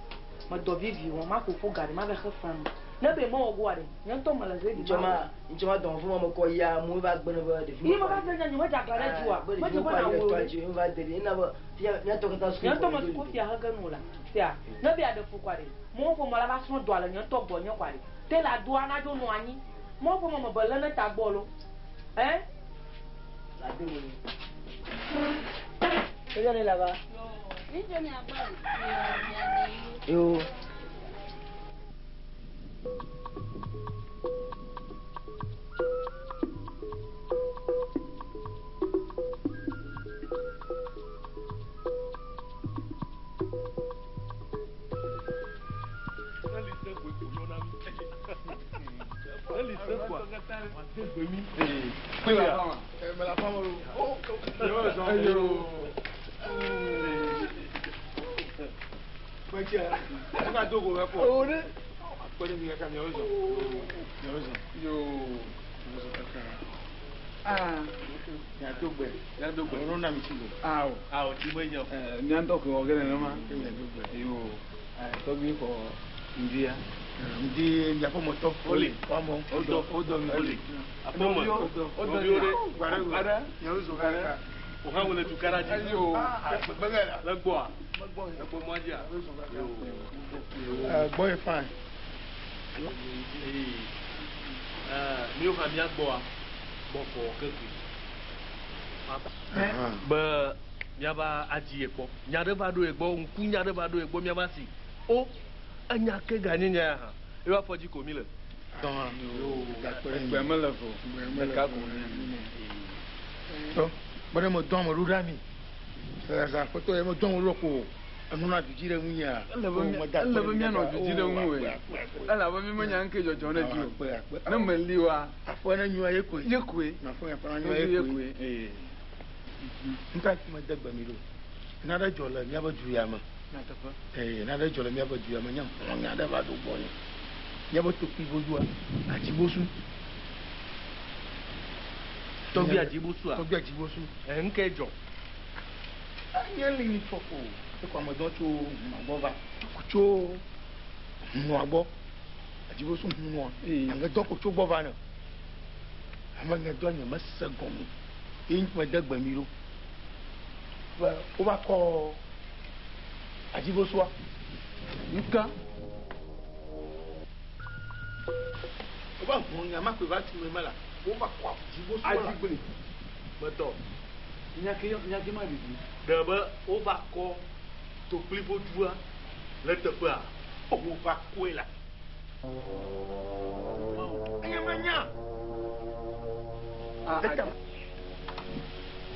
ma do vivi o ma ko fo gari ma be khafan na be mo ogwa de nya to ma la ze di Njoma don fún mo ko ya mo ba gbona ba de. Ni mo ba se nya ni mo ja gare juwa mo je bona wo mo ba de ina ba ya to ka school. Nya to ma ko fi ha ga no la. Tia, na be ade fu kware. Mo fo mo la ba so do ala nya to bo nya kware. Te la do ana do no anyi. Mo fo mo ba la na ta gbolo. La de mo. Ke ya ni la ba? Ni je ni agba. Yo. India. Ndi ya pomo to. Oli. Pomo. Odo oli. Apomo. Odo. Ada. Ya uzo kara. Uhangu le tukara ji. Ayo. Bagala. Lagwa. Lagwa moja. Boy fine. Mi o famia gbo a. Boko keke. Ba miaba aji ekpo. Nyade ba do ekpo, nku nyade ba do ekpo miaba si. O anya ke ganye nya ha. E wa foji ko mi le. Don yo gbe me le fo. Me ka ko ni. To, bade mo don mo rura mi. Sa ko to e mo don ro ko. Anu na ju jire munya. Allah ba mi na ju jire mu we. Allah ba mi manya nke jojo na ju. Na maliwa. Afo na nyu aye ko. Ye ko. Na fo ya fa nyu aye ko. Nta ti ma dagba mi lo. Na da jola mi abaju ya ma. Na ta fa. Na da jola mi abaju ya ma nyam. Nya da ba do bo ni. Nya ba to ki boju a. Ati bosu. To bi ati bosu a. To bi ati bosu. Nke jo. Anya li ni fofo. Kwa mo don cho mo ba. Cho mo agbo. Ati bosu mo. Anga do ko cho bo ba na. Ama nga do nya masagon mi. Yin ma dagba mi lo. O ba ko Ajibosua. Nka. O ba mo nya ma ko ba tu me mala. O ba ko Ajibosua. Ajigbe. Beto. Nya ke ma bibi. Daba o ba ko to plibo dua le te pa. O ba ko la. Anya manya.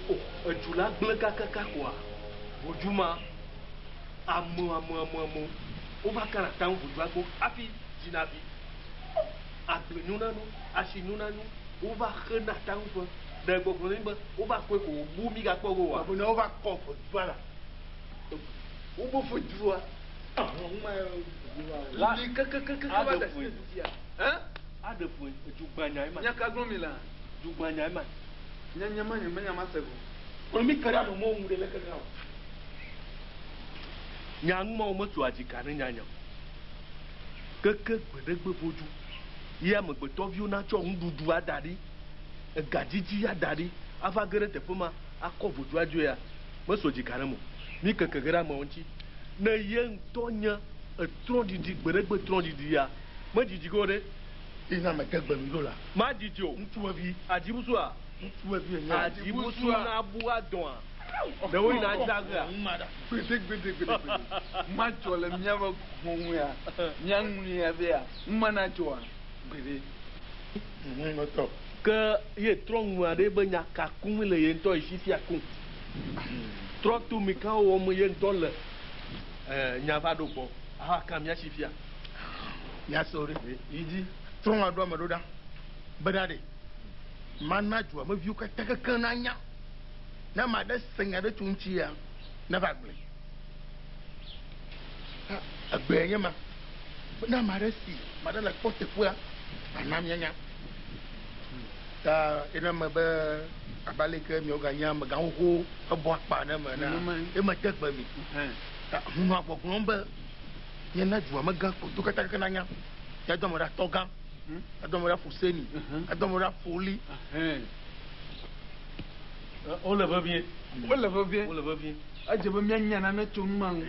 Oh, ejula gble kaka kwa. Bojuma amu. O ba kara tan bojua ko afi jinabi. Agbe nuna no, ashi nuna no. O ba khna tan fo. De gbogbo ni ba, o ba ko bu mi ga pogo wa. Bo na o ba ko fo dua la. O bo fo dua. Ah, la ni kaka ba da se dia. Hein? Ade fo ejugbanya ma. Nya ka gbon mi la. Jugbanya ma. Nya ma sego. O mi kara no mo mu de le kara. Nyang mo mo tu ajika ni nyanya. Keke gbedegbe foju. Ya mo gbe to bi na cho ndudu adari. Gajiji adari. Afa gere te fuma akọ foju ajo ya. Mo so jika na mo. Mi keke gara mo nchi. Na ye ntonya tron didi gbedegbe tron didi ya. Mo jiji go de. Ina me dagba mi lola. Ma jiji o. Ntu abi. Ajibusu a. Ajibusu na bu adon a. Da wani na jaga. Gbede. Ma chole miaba kungu ya. Nyangu ya bia. Mana choa. Gbede. Ngoto. Ke ye trong wa de benya ka kun le ye nto isi akun. Tro tu mi ka o mo ye nto le. Nyava do po. Ah kam ya sifia. Ya sore. Iji. Trong ado amadoda. Badade. Mana jua ma viu ka taka na nya. Na ma da senga da tunchi ya. Na bagble. Agbenye ma. Na ma da si, ma da la pote fua. Anam nya. Ta ina ma ba abale ke mi oga nya ma ga ho abo apa na ma na. E ma tekba mi. Ta hu agbo ba. Nya na jua ma ga ko to ka taka na nya. Ya do mo da toga. Adomora Fuseni, Adomora Foli. On le va bien. Aje ba mianya na meto man.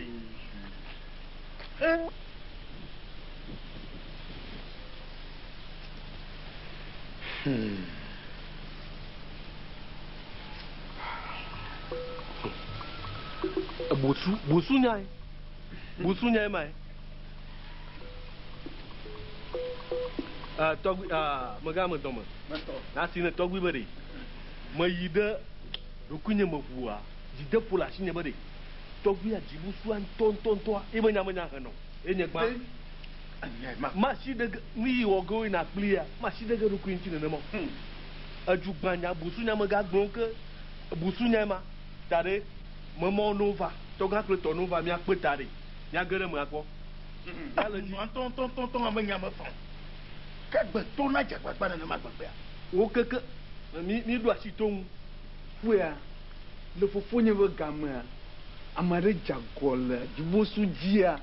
Busu nyai mai. Magama doma. Na sina togwi bari. Mayida dokunya mavua. Jida pula sinya bari. Togwi a jibusu an ton to. Iba nyama hano. Enye gba. Ma si de mi ogo ina clear. Ma si de ruku inchi na mo. Ajugbanya busu nyama ga gbonke. Busu nyama. Tare mama nova. Toga kleto nova mi akpetare. Nya gere mo akpo. Ala ji ton amanya ma fa. Kagbe to na jagbagba na ma gbagbe a o keke mi do asi ton fu ya le fofo nye be game a amare jagol jibosu jia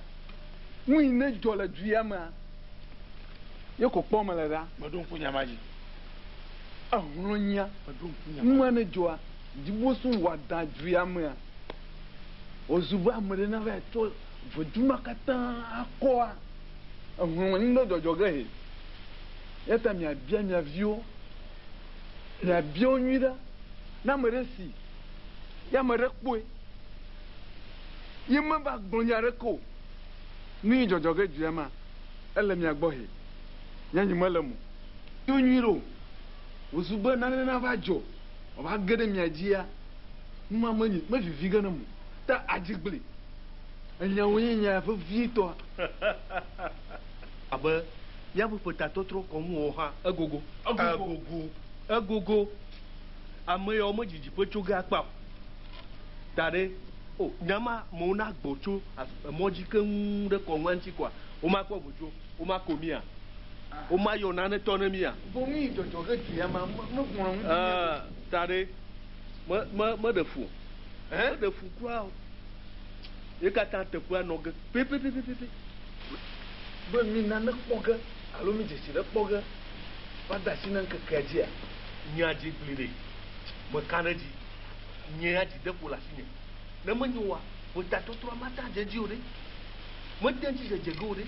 Mui ne dzɔ le du ya mea, ye ko kpɔm le ɖa. Meɖo ŋku nyama dzi. Ahlonya. Meɖo ŋku nyama. Nua ne dzɔa, dzibosu wɔ da du ya mea. Ozuba ame ɖe na va tɔ voduma katã akɔa. Ahlonya ne dzɔdzɔ ge he. Ya ta miabia mia viwo. Miabia wo nyui ɖa. Na ame ɖe si. Ya ame ɖe kpɔe. Ye meva gblɔ nya ɖe ko. Nu yi dzɔdzɔ ge du ya ma. Ele mia gbɔ he. Nyanyi mele mo. Yo nyui ɖo. Wozu be nane na va dzɔ. Wòva ge ɖe mia dzia. Numa me vivi ge ne mo. Ta adzigble. Enyawo nye nya vevitɔ. Abe miaƒe ƒetatɔtrɔ kɔmuwo hã egogo. Egogo. Ame yawo medzidzi ƒe tso ge akpa o. Da ɖe o nyama mo na gbɔ tso emɔ dzi keŋ ɖe kɔnua ŋuti koa womakpɔ ʋu womakɔ mia womayɔ nane tɔ ne mia. Bo mi dzɔdzɔ ge du ya ma me gblɔ ŋuti. Da ɖe meɖe fu. Meɖe fu kura o. Ye katã teƒea nɔ ge pepepepepe. Be mi nane kpɔ ge alo mi dzesi ɖe kpɔ ge va da asi na ŋkekea dzia. Nya dzi gli ɖe meka ɖe dzi nye ya dzi de ƒo le asi nye ne menye wa ƒetatɔtrɔ mata dze dzi o ɖe mete ŋuti dzedze ge o ɖe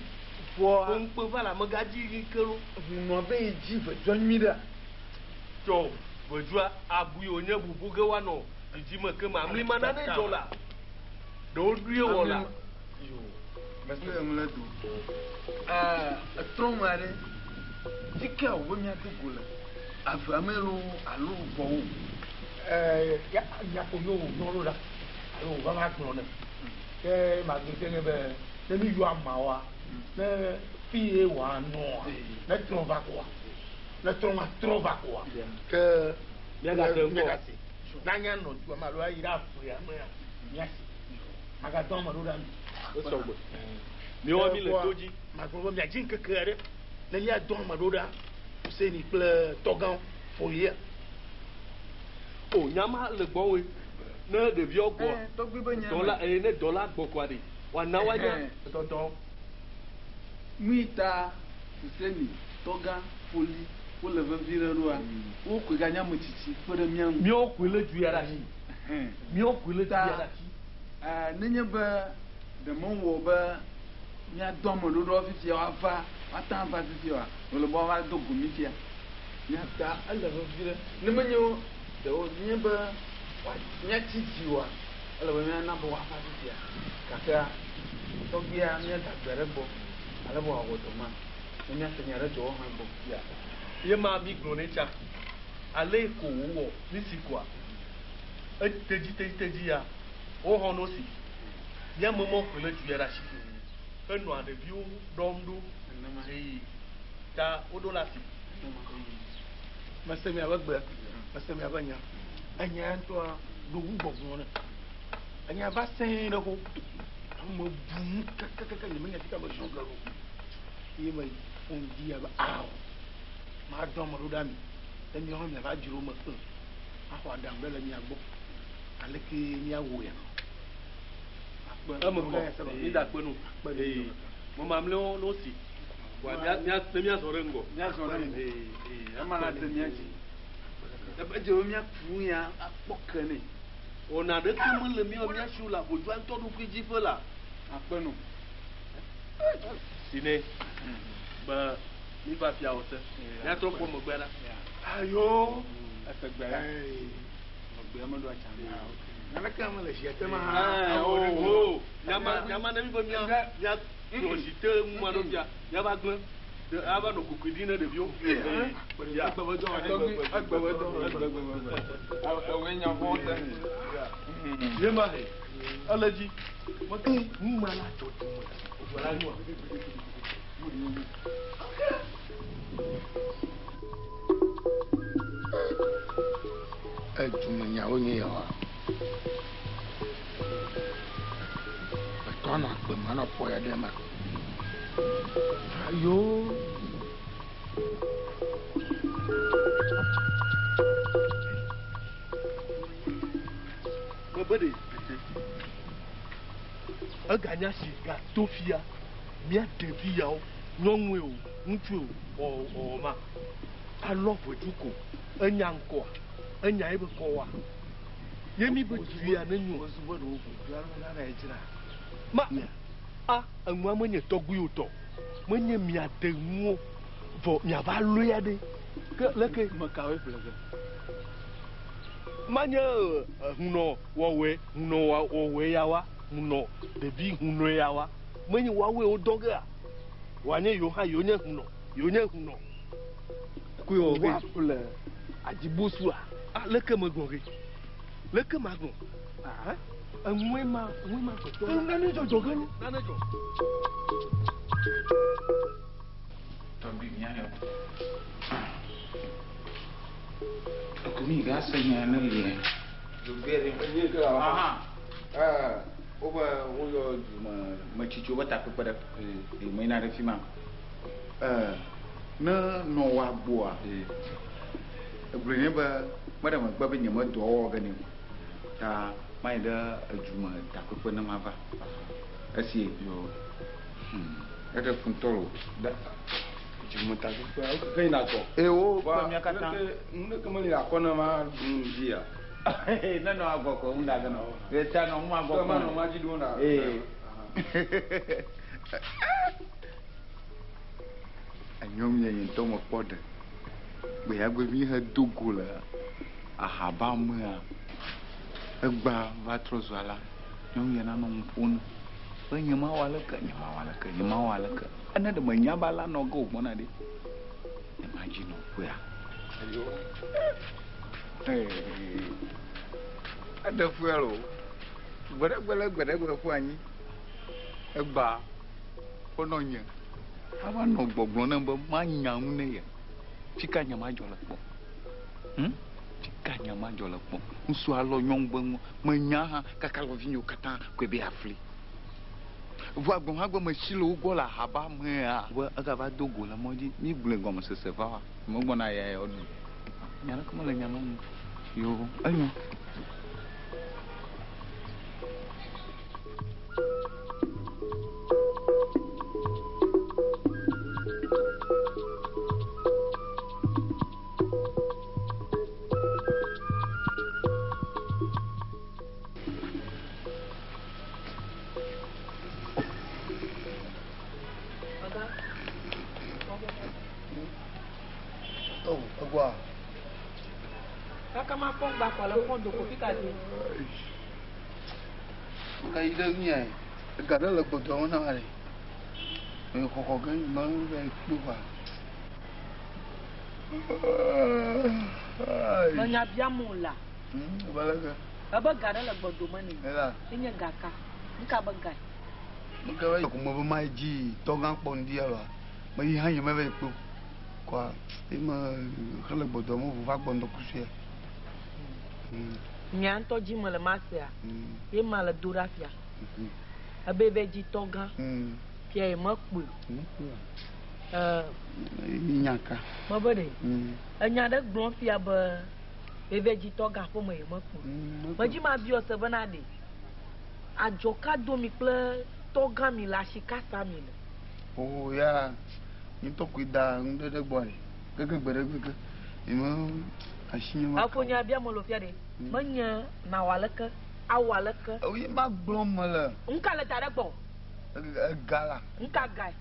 ŋukpe va le amegadzi ke lo. Nɔ be yi dzi vedua nyui ɖa. Tsɔ vedua abui wònye bubu ge woanɔ dzidzime ke ma amlima nane dzɔ la ɖewo ɖuie wɔ la. Mɛsɛ yɛ ŋlɛ do. Etrɔ ŋa ɖe. Dike wo be miado go le. Avea me lo alo vɔwo. Nyako yo nyɔnu la alo va va gblɔ ne. Ke magblɔ ne be ne mi yɔ amawa ne fi ye wa nɔa ne trɔ va koa ne trɔ ma trɔ va koa. Ke miagasi. N'anya nɔ du ama alo ayi ɖe aƒea mea miasi. Magadɔ ame ɖo ɖa mi. Esɔgbe. Miwɔ mi le to dzi. Magblɔ be miadzi ŋkeke aɖe ne miadɔ ame ɖo ɖa Hussein kple tɔgãwo foyia. O nyama le gbɔ we ne ɖeviwo gbɔ dɔla ne dɔla gbɔ kɔa de wana wa nya tɔtɔ. Muita Hussein tɔgã foli wole vevi ɖe ɖoa wo koe ganya ame tsitsi kpe ɖe mia ŋu. Miawo koe le du ya ɖe asi. Miawo koe le du ya ɖe asi. Nenye be ɖemewɔ be miadɔ ame ɖo ɖo fifia woava woata va fifia wole be woava do go mi fia. Miata ele vevi ɖe ne menye ɖewo nye be miatsi dzi oa ele be miana be woava fifia gake tɔgbia miada gbe ɖe gbɔ ale be wòawɔ dɔ ma ne miase nya ɖe dɔwɔ hã gbɔ. Ye ma mi gblɔ ne tsa ale ko wowɔ misi koa tedzi ya woxɔ no si miame mɔ koe le du ya ɖe asi henɔa ɖeviwo ɖɔm ɖo eye ta woɖo le asi. Mese miabe gbe mese miabe nya enya ŋutɔa ɖo wu gbɔgbɔ ne enya va sɛ̃ ɖe ko ame bum kakakaka nye menya tika be sɔn ge lo ye me on di abe awo ma dɔ ame ɖo ɖa mi ne miawo hã miava dzro me axɔ aɖaŋu ɖe le mia gbɔ aleke miawo ya. Eme kɔ mi da kpe nu mo mamlɛwo no si wa ne miazɔ ɖe ŋgɔ. Miazɔ ɖe ŋgɔ. Ema la de mia dzi. Ebe dze wo miaku ya akpɔ ke ne. Wɔna ɖeke mele miasiwo la vodua ŋutɔ ɖokui dzi ƒe la. Akpɛnu. Si ne be mi va fia wo se miatrɔ kpɔ megbe ɖa. Ayo. Esegbe ya. Megbe me ɖo atsa. Naneke ame le zi ete ma. Nyama ne mi be mia si te ŋuma ɖo fia miava gblẽ ava nɔ kukui ɖi ne ɖeviwo. Ye ma he ele dzi ŋuma la dzɔ dume la nyɔa. Edumenya nye yawa. Betɔna gbema na ƒo ya ɖe ma. Ayo. Mebe ɖe eganya si gato fia mia ɖevi yawo nyɔnue o ŋutsue o ɔma alɔ ʋedu ko enya ŋkɔa enya ebe kɔwa ye mi be via ne nyo ma a enua menye tɔgbuiwo tɔ menye mia de ŋuwo vɔ miava loya ɖe ke leke mekawe ƒlege manye hunɔ wɔwɔe ya wa hunɔ ɖevi hunɔ ya wa menye woawoe wodɔ gea wòanye yewo hã yewo nye hunɔ kui wɔ ge le adibosua leke megbɔ ge leke magbɔ enue ma kpɔtɔ nane dzɔdzɔ ge nane dzɔ. tɔbi miayɔ ekumi gase nya ne lie Zubere enye ke aha wobe woyɔ metsitsi wobe takpekpe ɖe meyina ɖe fi ma ne nɔ wa gbɔa egblɔ nye be meɖe megbe be nye medɔ wɔ ge ne ta mayi ɖe edume takpekpe ne mava esi yo eɖe funtɔ lo jume takpekpe ke yina tɔ wo kpe mia katã ŋdeke meli akɔne ma ɖu via ne nɔ agbɔ ko ŋu da ge nɔ eta nɔ mu agbɔ ko ma nɔ ma dzi ɖo na nyɔnu ye ŋutɔ me kpɔ ɖe gbeyagbe mi he do go le ahaba mea egba va trɔ zua la nyɔnu ye nanɔ ŋu ƒonu be nye ma wa leke ene ɖe menya ba la nɔ ge wògbɔna ɖe ne ma dzi nɔ ƒea eɖe ƒea lo gbeɖegbe ƒu anyi egba wonɔ nye ava nɔ gbɔgblɔ ne be ma nya ŋu ne ye fika nya ma dzɔ le kpɔ fika nya ma dzɔ le kpɔ ŋusu alɔ nyɔnu be ŋu menya hã kaka lɔvinyewo katã koe be afli vɔ agbɔn hã gbe mesi le wo gbɔ le ahaba mea be egava do go le mɔdzi mi gblẽ gɔmesese va wa megbɔna ya woɖu nya ɖeke mele nya ma ŋu yo enyo Kama pon gba kwa le pon do kofi ka di. Ka ide nya e ga le gbodo won na re. E koko gan ma be kpo ba. Manya bia mo la. Ba la ga. Aba ga le gbodo ma ni. Ela. Enye ga ka. Nka ba ga. Nka ba ko mo be ma ji to gan pon di ala. Ma yi han ye ma be kpo. Kwa e ma le gbodo mo va gbondo kusia. Nya ŋutɔ dzi me le masea ye ma le do ɖa fia ebe be dzi tɔ gã fia ye mekpoe nyaka me be ɖe enya ɖe gblɔm fia be ebe dzi tɔ gã ƒome ye mekpoe medzi ma biɔ se bena ɖe adzɔka do mi kple tɔ gã mi le asi kasa mi le o ya ŋutɔ koe da ŋu ɖe gbɔ re gege gbe afɔ nya bia mo lo fia de menye na wa leke awa leke o ye ma gblɔm me le nka le da ɖe gbɔ gala nka gae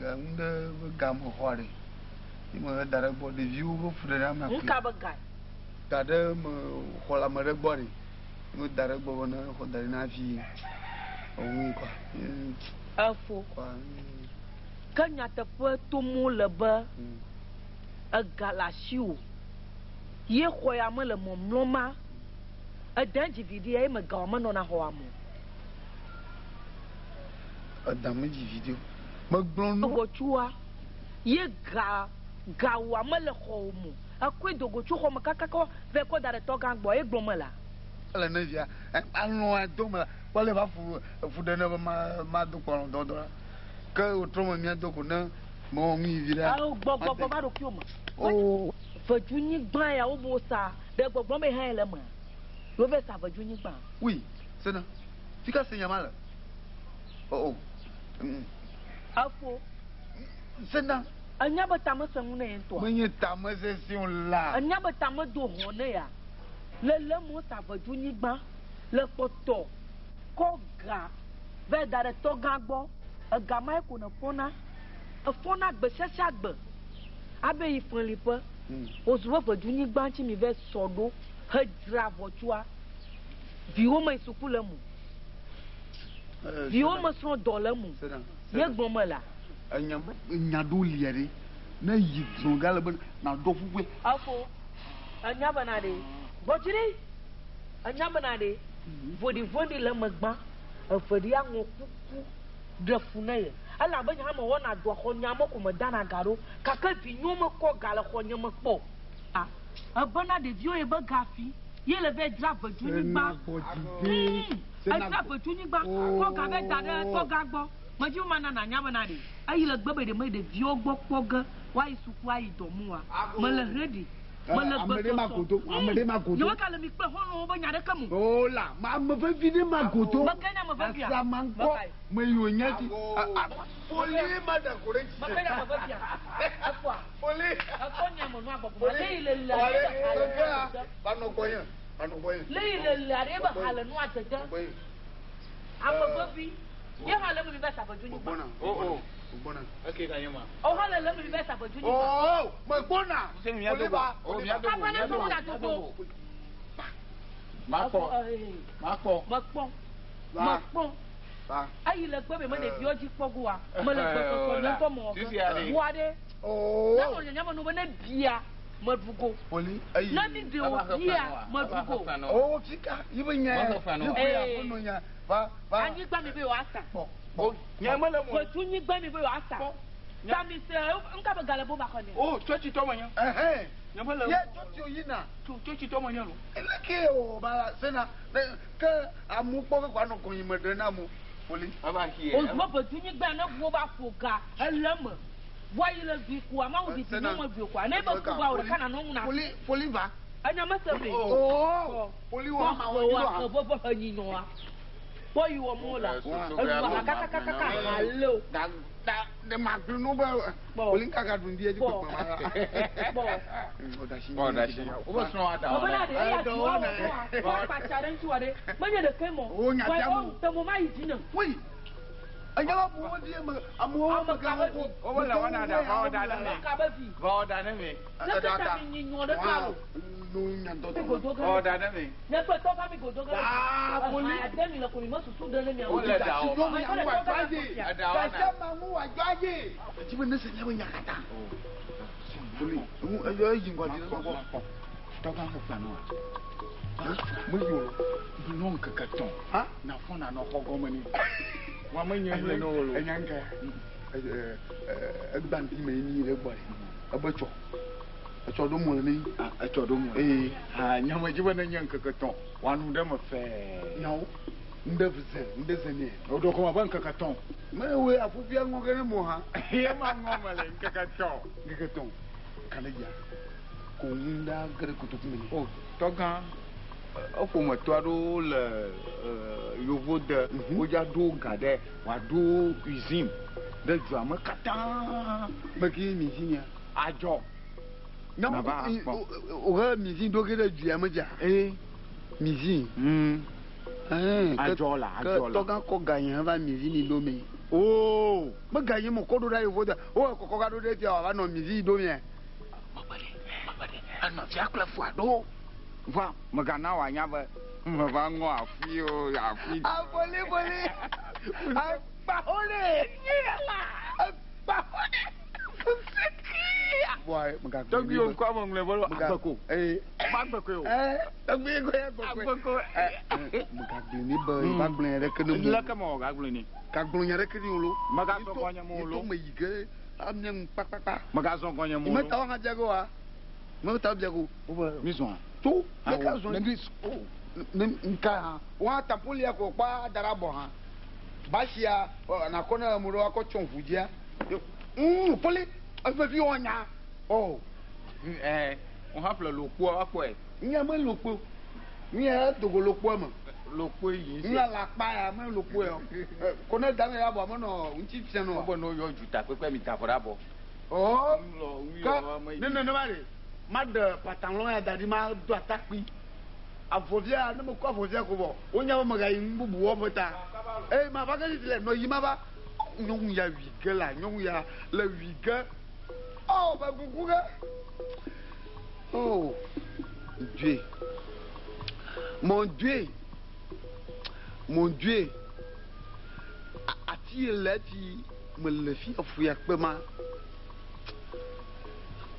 ga ŋde be ga me xɔ re ye me da ɖe gbɔ ɖeviwo be fu ɖe ama nka be gae da ɖe me xɔ la me ɖe gbɔ re me da ɖe gbɔ be ne xɔ da ɖe na vi owu kwa afɔ ke nyateƒe tomo le be ega le asiwò ye xɔ ya me le mɔmlɔ ma ede dzivi ɖi ye me ga me nɔna xɔa me eda me dzivi ɖi me gblɔ no dogotsua ye gawa me le xɔ me ekoe dogotsu xɔ me kakaka ve kɔ da ɖe tɔ gã gbɔ ye gblɔ me la le ne via alɔ do me kpɔle va fu ɖe ne be ma do kpɔlɔ dɔdɔ la ke wotrɔ me mia do ko ne me wɔ nu yi vi ɖe awo gbɔgbɔ va ɖokuiwo me o vedunyi gbã ya wo bo sa ɖe gbɔgbɔ me hã le me wo ve sa vedunyi gbã oui sena fika se nyama le o Afo. Sena. Anya betama sengune ento. Menye tama session la. Anya betama do hone ya. Le mo ta vadu nyigba. Le poto. Ko ga. Ve da de to ga gbo. E ga mai ko na fona. E fona gbe sesa gbe. Abe ifon lipo. Ozuwa vadu nyigba nchi mi ve sodo. He dra votua. Viwo me sukule mu. Viwo me so dole mu. Ye gbon me la. Nya do liere na yi zon galben na do fuwe afo anya banade bojiri anya banade vodi le magba afodi anwo kuku drafuna ye ala ba nya ma wona do ho nya mo ko medana garo kaka bi nyoma ko gale ho nya mo po ah abana de vio e ba gafi ye le be draf du ni gba draf du ni gba ko ga be dada to gagbo maji mana na nya bana de ayi le gbebe de me de vio gbo poga wa isuku ayi domuwa me le ready me le amede makoto yo ka le mi pe hono bo nya de kamu o la ma me fe vide makoto ma kenya me fe bia sa manko me yo nyati poli ma da kore ma kenya me fe bia afwa poli akonya mo no agbogbo le ile le ba no boyen le ile le are ba hala no atete amabobi ye hala mu be sa boju ni bona bona okay ka yema o hala le mu be sa boju ni mo bona se mi ya do ba o mi ya do ba na so na to ko ma po ayi le gbe be me de bi oji pogu wa me le gbe ko ni to mo wa de na mo nya mo no be na bia madugo poli ayi na mi de o bia madugo o fika yibenya ya kono nya ba anyi gba mi be wa asa nya mo le mo ko tu nyi gba mi be wa asa sami se nka be gale bo ba ko ni oh church to mo nya nya mo le ye church o yina church to mo nya lo eleke o ba sena ke amu po ko no ko yime de na mu poli aba here o mo bo tu nyi gba na bo ba foga elemo why le bi ku ama wo di ti mo bi ku na be ku ba o kana no na poli ba anya ma se be poli wa ma wo wa bo bo hanyi no wa boy wo mo la wa kaka hallo da de ma glu no ba poli kaka dun die ji ko ma o da shi o ba so ada o ba de ya do na wa pa charen tu wa de manya de kemo wa o to mo mai jina wi anya bu wo die ma amu ma ka ko o ba la wana da ba da na me ka ba fi ba da na me na ta mi nyo de ka no nya do o da na me ne pe to ka mi go do ga poli ade mi lo ko mi mo susu de le mi o le da o ma ko wa jaje da ma mu wa jaje ti be ne se nya nya kata poli mu ayo yin ko di ko to ka ko fa no mo yo du no ka ton ha na fo na no ko go mani wa ma nya le no lo enyanka egbanti me ni le gbare abacho acho do mo ni acho do mo ha nya ma jiba na nyanka ka ton wa nu de mo fe nyawo nde zene o do ko ma ban ka ton me we afufia ngo gene mo ha ye ma ngo ma le ka ton kana ya ko nda gare ko to me oh to gan o ko mo to ado le yovo de o ja do gade wa do usine de ju am kata ma ki mi sinya ajo na ba o ga mi sin do ke de ju am ja mi sin ajo la to ga ko ga yan ba mi sin ni do me oh ma ga yan mo ko do da yovo da o ko ga do de ti wa no mi sin do me ma pare an ma fi akla fu ado va magana wa nya ba ma ba ngo afi o afi boli ba ole ba ole boy maga to bi on ko mo le bo agbako ba gbako o to bi ko ya gbako maga bi ni ba gblen rek no la ka mo ga gblen ni ka gblen rek ni lo maga so ko nya mo lo to me yige am nyang pa maga so ko nya mo lo ma taw nga jago wa ma taw jago mi so tu me ka so ni nka wa tapuli ya ko pa darabo ha bashia na kona muro ako chonfujia poli afa fi onya on ha plo lo po apo e nya ma lo po nya to go lo po mo lokpo yi n la la kpa ya me lokpo ya ko ne da me ya bo mo no nti fia no bo no yo juta pepe mi ta fora bo oh ka ne ba re ma de pantalon ya dadi ma do atakpi avovia ne mo ko avovia ko bo onya mo ga yin bubu wo mota ma ba ga le no yi ma ba nyong ya wiga la nyong ya le wiga oh ba gugu ga oh Dieu mon Dieu ati le ti me le fi afu ya pe ma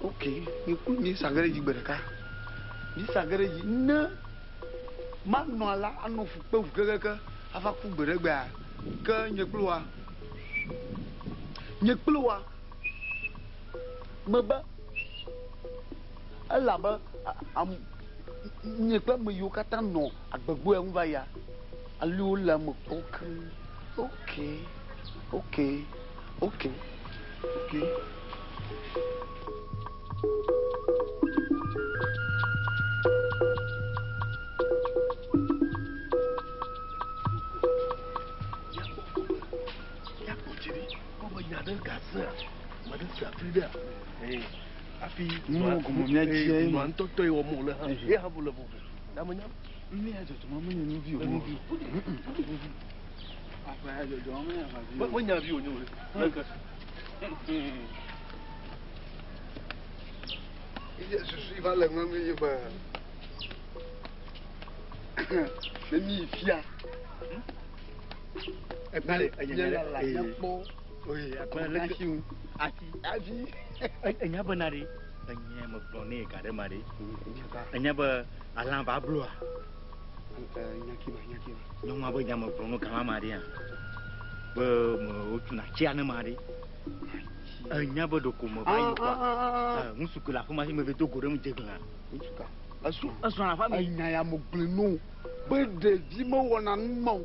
ok ni sagare ji bereka ni sagare ji na ma no ala anu fu pe fu keke afa ku beregbe a ke nyekluwa me ba ala ba nyekpe me yo kata no agbegbo en va ya alu la me ok api mo ko mo nya ji ai mo anto to yo mo le ha e ha bu le bu da mo nya mi a jo to mo ni bi o apa ya jo mo ya ba mo nya bi o nyu le ka ile susu va le ngam yi ba le mi fia e pare anya la ya po oye apa le aki anya benari anya mo plone ka de mari anya ba alang ba blo nyaki ba nyong ma ba nya mo plono ka mari ya ba mo tuna chia na mari anya ba do ko mo ba yi kwa musuku la ko ma me to gore mu jegla musuka asu na fa mi anya ya mo glenu be de di mo wona mo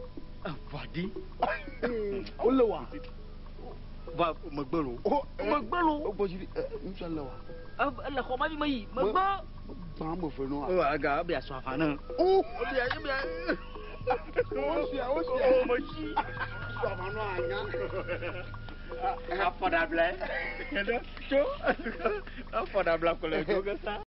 vadi o le wa va me gbelo o bo jiri inshallah wa la ko ma bi mai me gba ba mo fe no aga be aso afa na o bi o mo shi so ma no anya affordable cho affordable ko le jo ga sa